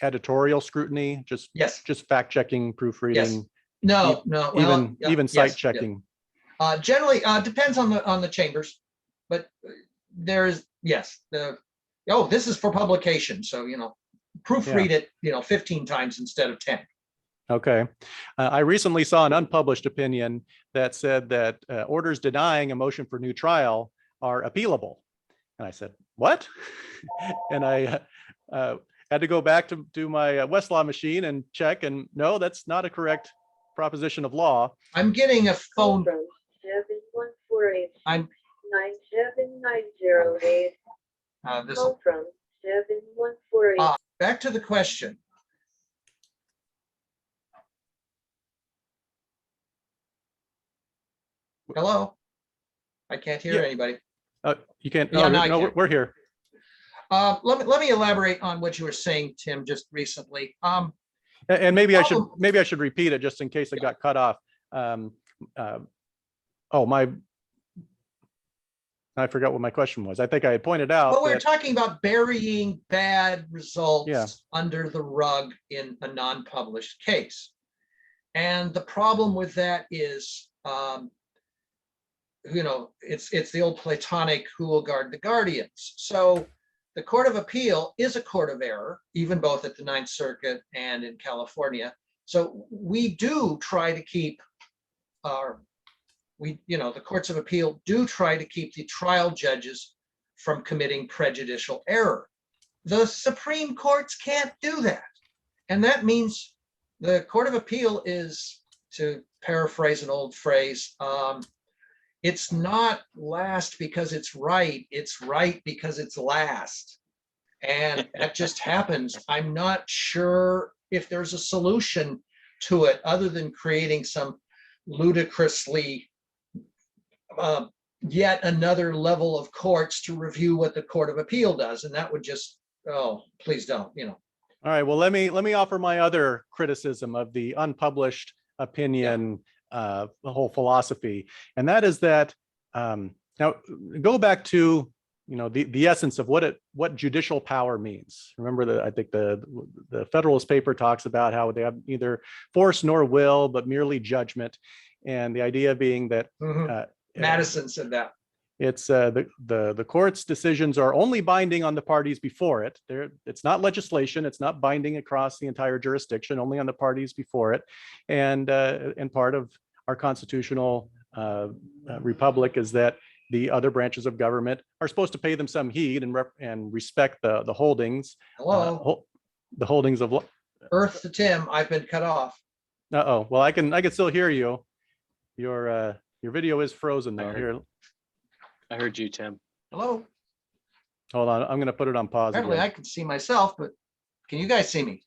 editorial scrutiny? Yes. Just fact checking, proofreading. Yes. No. Well, even cite checking. Generally, depends on the chambers, but there's this is for publication, so proofread it 15 times instead of 10. Okay. I recently saw an unpublished opinion that said that orders denying a motion for new trial are appealable. And I said, what? And I had to go back to my Westlaw machine and check, and no, that's not a correct proposition of law. I'm getting a phone. From 7148 I'm 97908. this Call from 7148. back to the question. Hello? I can't hear Yeah. anybody. You can't. Yeah, no, I no, can't. we're here. Let me elaborate on what you were saying, Tim, just recently. And maybe I should repeat it just in case it got cut off. I forgot what my question was. I think I had pointed out. Well, we're talking about burying bad results Yeah. under the rug in a non-published case. And the problem with that is, it's the old Platonic who will guard the guardians. So the Court of Appeal is a court of error, even both at the Ninth Circuit and in California. So we do try to keep the courts of appeal do try to keep the trial judges from committing prejudicial error. The Supreme Courts can't do that. And that means the Court of Appeal is, to paraphrase an old phrase, it's not last because it's right because it's last. And that just happens. I'm not sure if there's a solution to it other than creating some ludicrously yet another level of courts to review what the Court of Appeal does. And that would just, please don't, All right, well, let me offer my other criticism of the unpublished opinion, the whole philosophy. And that is that, now go back to, the essence of what judicial power means. Remember I think the Federalist paper talks about how they have neither force nor will, but merely judgment. And the idea being that, Madison said that. It's the court's decisions are only binding on the parties before it. It's not legislation. It's not binding across the entire jurisdiction, only on the parties before it. And part of our constitutional republic is that the other branches of government are supposed to pay them some heed and respect the holdings. Hello. The holdings of Earth to Tim. I've been cut off. Well, I can still hear you. Your video is frozen though. Here. I heard you, Tim. Hello. Hold on, I'm going to put it on pause. Apparently again. I can see myself, but can you guys see me?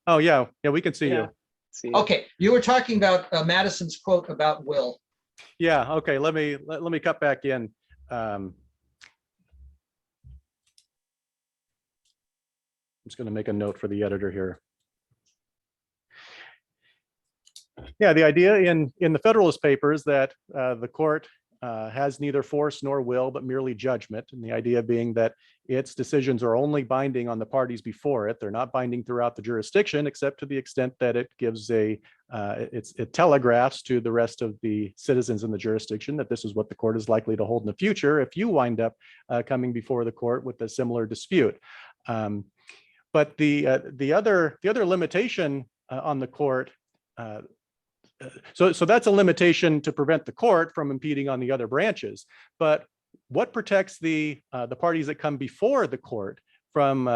Oh yeah, we can see you. See you. Okay, you were talking about Madison's quote about will. Yeah, okay, let me cut back in. I'm just going to make a note for the editor here. Yeah, the idea in the Federalist Papers that the court has neither force nor will, but merely judgment. And the idea being that its decisions are only binding on the parties before it. They're not binding throughout the jurisdiction, except to the extent that it gives it telegraphs to the rest of the citizens in the jurisdiction that this is what the court is likely to hold in the future if you wind up coming before the court with a similar dispute. But the other limitation on the court. So that's a limitation to prevent the court from impeding on the other branches. But what protects the parties that come before the court from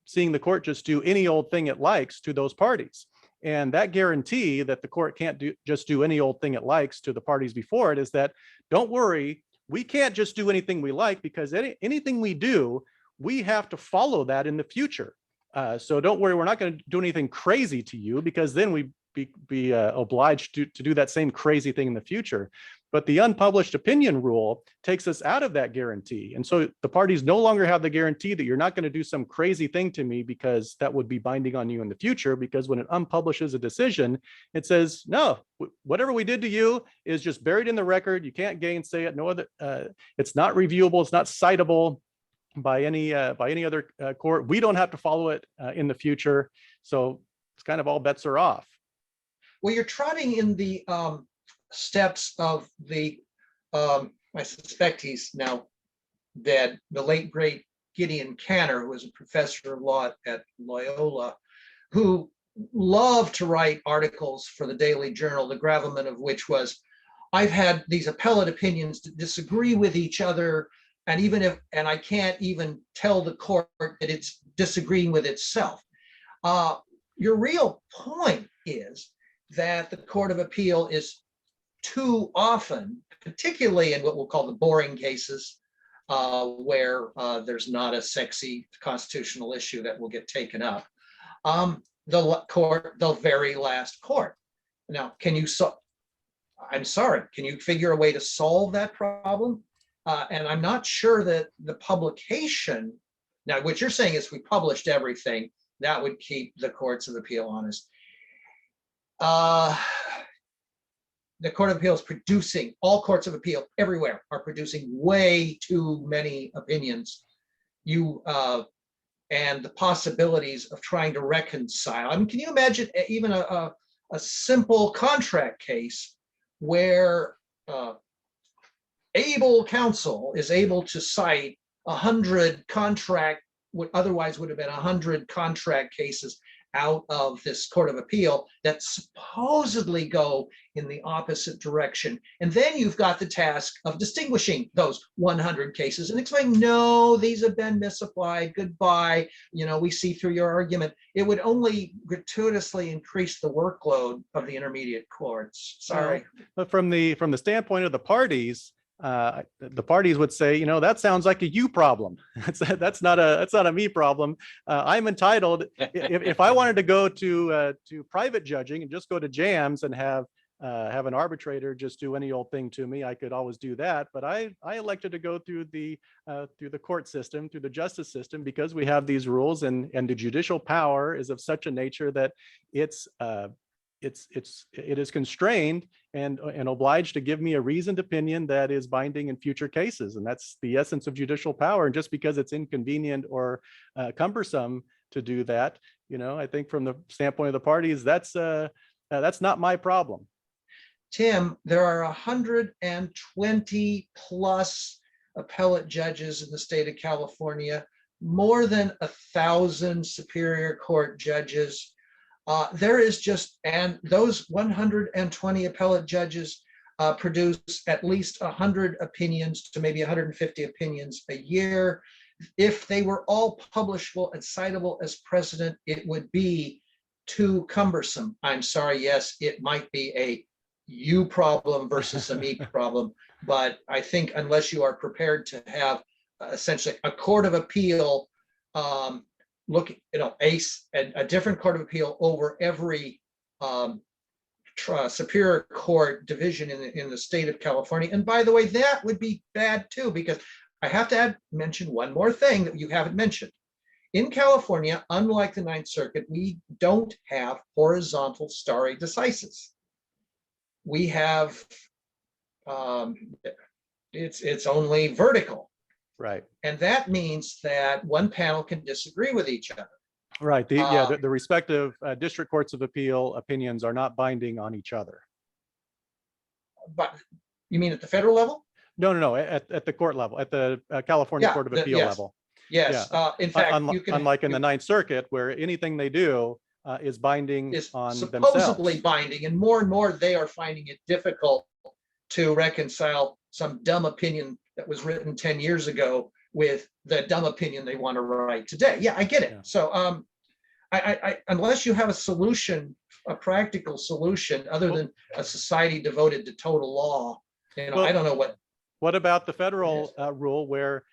seeing the court just do any old thing it likes to those parties? And that guarantee that the court can't just do any old thing it likes to the parties before it is that, don't worry, we can't just do anything we like, because anything we do, we have to follow that in the future. So don't worry, we're not going to do anything crazy to you, because then we be obliged to do that same crazy thing in the future. But the unpublished opinion rule takes us out of that guarantee. And so the parties no longer have the guarantee that you're not going to do some crazy thing to me, because that would be binding on you in the future. Because when it unpublishes a decision, it says, no, whatever we did to you is just buried in the record. You can't gainsay it. No other, it's not reviewable. It's not citable by any other court. We don't have to follow it in the future. So it's kind of all bets are off. Well, you're trotting in the steps of the, I suspect he's now dead, the late great Gideon Cantor, who was a professor of law at Loyola, who loved to write articles for the Daily Journal, the gravamen of which was, I've had these appellate opinions that disagree with each other, and I can't even tell the court that it's disagreeing with itself. Your real point is that the Court of Appeal is too often, particularly in what we'll call the boring cases, where there's not a sexy constitutional issue that will get taken up, the very last court. Now, I'm sorry, can you figure a way to solve that problem? And I'm not sure that the publication, now what you're saying is we published everything, that would keep the courts of appeal honest. The Court of Appeal is producing, all courts of appeal everywhere are producing way too many opinions. And the possibilities of trying to reconcile. I mean, can you imagine even a simple contract case where able counsel is able to cite 100 contract, what otherwise would have been 100 contract cases out of this Court of Appeal that supposedly go in the opposite direction. And then you've got the task of distinguishing those 100 cases and explaining, no, these have been misapplied, goodbye, we see through your argument. It would only gratuitously increase the workload of the intermediate courts. Sorry. But from the standpoint of the parties would say, that sounds like a you problem. That's not a me problem. I'm entitled. If I wanted to go to private judging and just go to jams and have an arbitrator just do any old thing to me, I could always do that. But I elected to go through the court system, through the justice system, because we have these rules, and the judicial power is of such a nature that it is constrained and obliged to give me a reasoned opinion that is binding in future cases. And that's the essence of judicial power. And just because it's inconvenient or cumbersome to do that, I think from the standpoint of the parties, that's not my problem. Tim, there are 120 plus appellate judges in the state of California, more than 1,000 Superior Court judges. There is just, and those 120 appellate judges produce at least 100 opinions to maybe 150 opinions a year. If they were all publishable and citable as precedent, it would be too cumbersome. I'm sorry, yes, it might be a you problem versus a me problem, but I think unless you are prepared to have essentially a court of appeal look, a different Court of Appeal over every Superior Court division in the state of California. And by the way, that would be bad too, because I have to mention one more thing that you haven't mentioned. In California, unlike the Ninth Circuit, we don't have horizontal stare decisis. We have, it's only vertical. Right. And that means that one panel can disagree with each other. Right. The respective district courts of appeal opinions are not binding on each other. But you mean at the federal level? No. At the court level, at the California Yeah, Court of Appeal yes. level. Yes. In fact, you can, unlike in the Ninth Circuit, where anything they do is binding is on supposedly themselves. binding, and more they are finding it difficult to reconcile some dumb opinion that was written 10 years ago with the dumb opinion they want to write today. Yeah, I get it. Yeah. So I unless you have a solution, a practical solution other than a society devoted to total law, Well, I don't know what. What about the federal rule where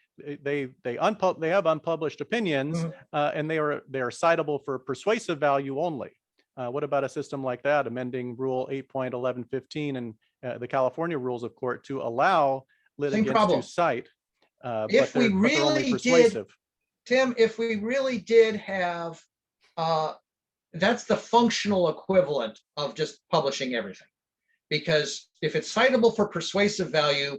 they have unpublished opinions and they are citable for persuasive value only? What about a system like that, amending Rule 8.1115 and the California Rules of Court to allow litigants to cite, If we but they're only really did, persuasive? Tim, if we really did have, that's the functional equivalent of just publishing everything. Because if it's citable for persuasive value,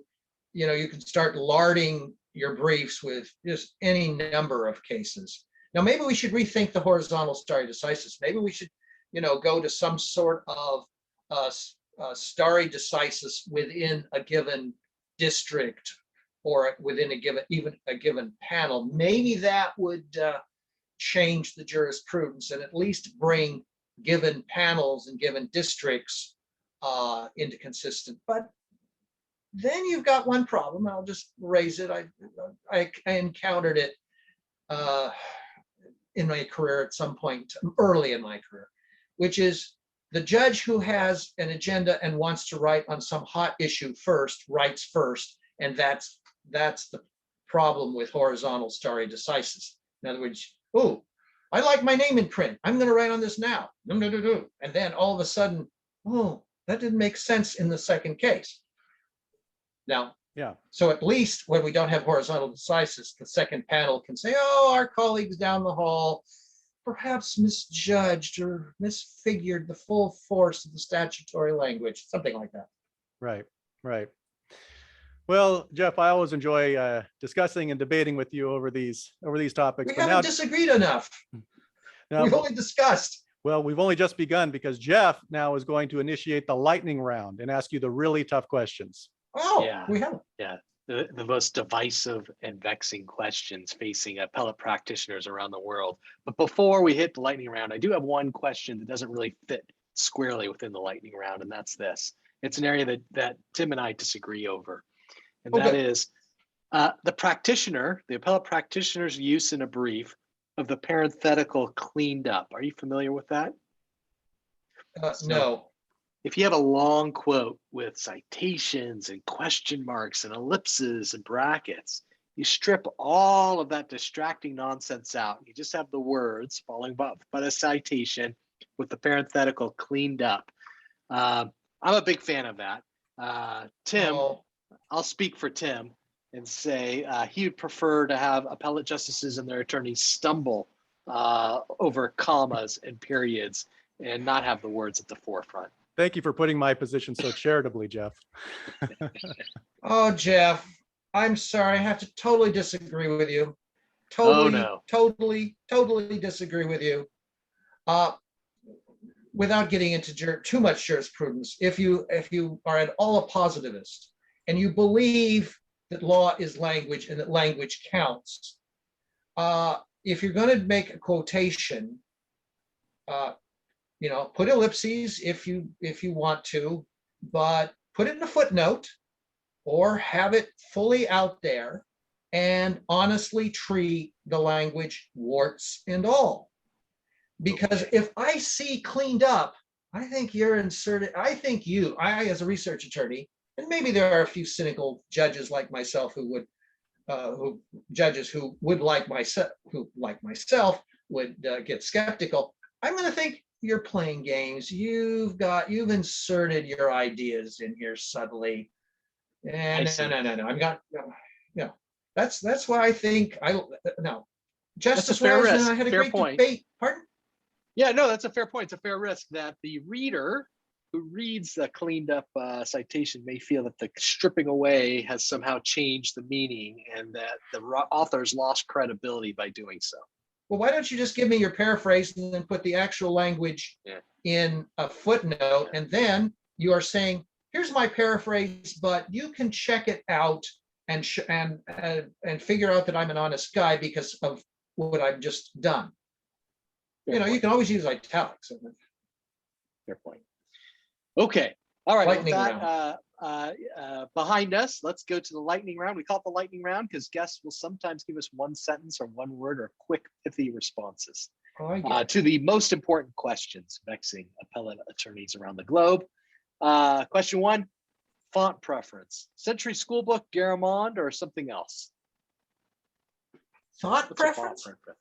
you can start larding your briefs with just any number of cases. Now, maybe we should rethink the horizontal stare decisis. Maybe we should, go to some sort of stare decisis within a given district or within even a given panel. Maybe that would change the jurisprudence and at least bring given panels and given districts into consistent. But then you've got one problem. I'll just raise it. I encountered it in my career at some point early in my career, which is the judge who has an agenda and wants to write on some hot issue first, writes first, and that's the problem with horizontal stare decisis. In other words, oh, I like my name in print. I'm going to write on this now. And then all of a sudden, oh, that didn't make sense in the second case. Now, Yeah. So at least when we don't have horizontal decisis, the second panel can say, oh, our colleagues down the hall perhaps misjudged or misfigured the full force of the statutory language, something like that. Right. Well, Jeff, I always enjoy discussing and debating with you over these topics. We haven't disagreed enough. We've only discussed. Well, we've only just begun because Jeff now is going to initiate the lightning round and ask you the really tough questions. Oh, Yeah. we haven't. Yeah, the most divisive and vexing questions facing appellate practitioners around the world. But before we hit the lightning round, I do have one question that doesn't really fit squarely within the lightning round, and that's this. It's an area that Tim and I disagree over, and that is the appellate practitioner's use in a brief of the parenthetical cleaned up. Are you familiar with that? No. If you have a long quote with citations and question marks and ellipses and brackets, you strip all of that distracting nonsense out. You just have the words following by a citation with the parenthetical cleaned up. I'm a big fan of that. Tim, I'll speak for Tim and say he would prefer to have appellate justices and their attorneys stumble over commas and periods and not have the words at the forefront. Thank you for putting my position so charitably, Jeff. Oh, Jeff, I'm sorry. I have to totally disagree with you. Totally disagree with you. Without getting into too much jurisprudence, if you are at all a positivist and you believe that law is language and that language counts, if you're going to make a quotation, put ellipses if you want to, but put it in a footnote or have it fully out there and honestly treat the language warts and all. Because if I see cleaned up, I think you're inserted. I as a research attorney, and maybe there are a few cynical judges like myself who like myself would get skeptical. I'm going to think you're playing games. You've inserted your ideas in here subtly. I And see. no. I'm not, yeah. That's why I think no. That's a Justice fair Lasman and risk. I had a Fair great point. debate. Pardon? Yeah, no, that's a fair point. It's a fair risk that the reader who reads the cleaned up citation may feel that the stripping away has somehow changed the meaning and that the author's lost credibility by doing so. Well, why don't you just give me your paraphrase and then put the actual language in a footnote, and then you are saying, here's my paraphrase, but you can check it out and figure out that I'm an honest guy because of what I've just done. Fair point. You can always use italics. Fair point. Okay. All right. Lightning With that behind us, let's go to the lightning round. We call it the lightning round because guests will sometimes give us one sentence or one word or quick, pithy responses to the most important questions vexing appellate attorneys around the globe. Question 1, font preference. Century School Book, Garamond, or something else? Thought What's your preference? font preference?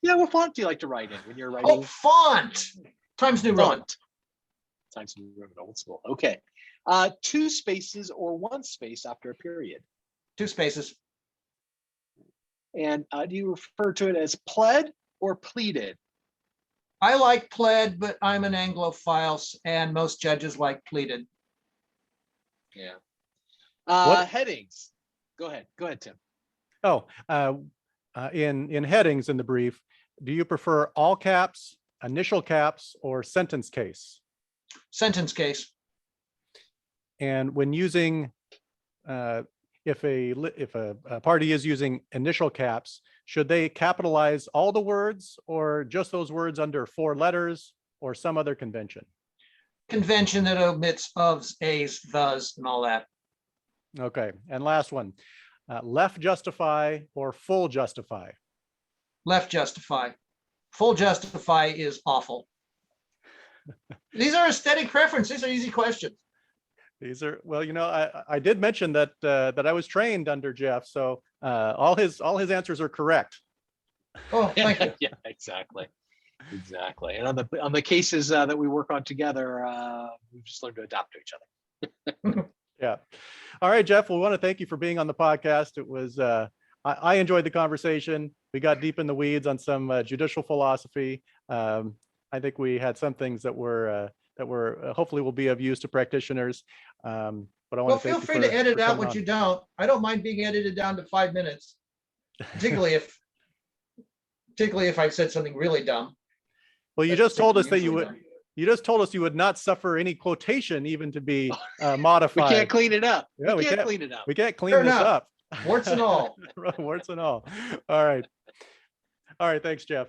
Yeah, what font do you like to write in when you're writing? Oh, font. Times New Roman. Font. Times New Roman, old school. Okay. 2 spaces or 1 space after a period. 2 spaces. And do you refer to it as pled or pleaded? I like pled, but I'm an Anglophile, and most judges like pleaded. Yeah. Headings. Go ahead, Tim. Oh, in headings in the brief, do you prefer all caps, initial caps, or sentence case? Sentence case. And when using, if a party is using initial caps, should they capitalize all the words or just those words under 4 letters or some other convention? Convention that omits ofs, a's, thes, and all that. Okay, and last one, left justify or full justify? Left justify. Full justify is awful. These are aesthetic preference. These are easy questions. These are, well, I did mention that that I was trained under Jeff, so all his answers are correct. Oh, thank you. Yeah, exactly. And on the cases that we work on together, we've just learned to adapt to each other. Yeah. All right, Jeff, we want to thank you for being on the podcast. It was, I enjoyed the conversation. We got deep in the weeds on some judicial philosophy. I think we had some things that were hopefully will be of use to practitioners. But I want Well, to thank feel you free to edit out what on. you don't. I don't mind being edited down to 5 minutes, particularly if I said something really dumb. Well, you just told us that you would. You just told us you would not suffer any quotation even to be modified. We can't clean it up. Yeah, we can't clean it up. We can't clean Fair this enough. up. Warts and all. Warts and all. All right. All right. Thanks, Jeff.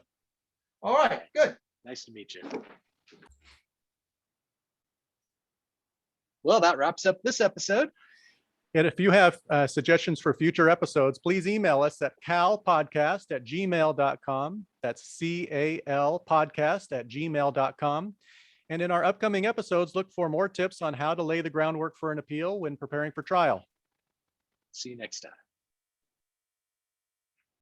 All right, good. Nice to meet you. Well, that wraps up this episode. And if you have suggestions for future episodes, please email us at calpodcast@gmail.com. That's CAL podcast@gmail.com. And in our upcoming episodes, look for more tips on how to lay the groundwork for an appeal when preparing for trial. See you next time.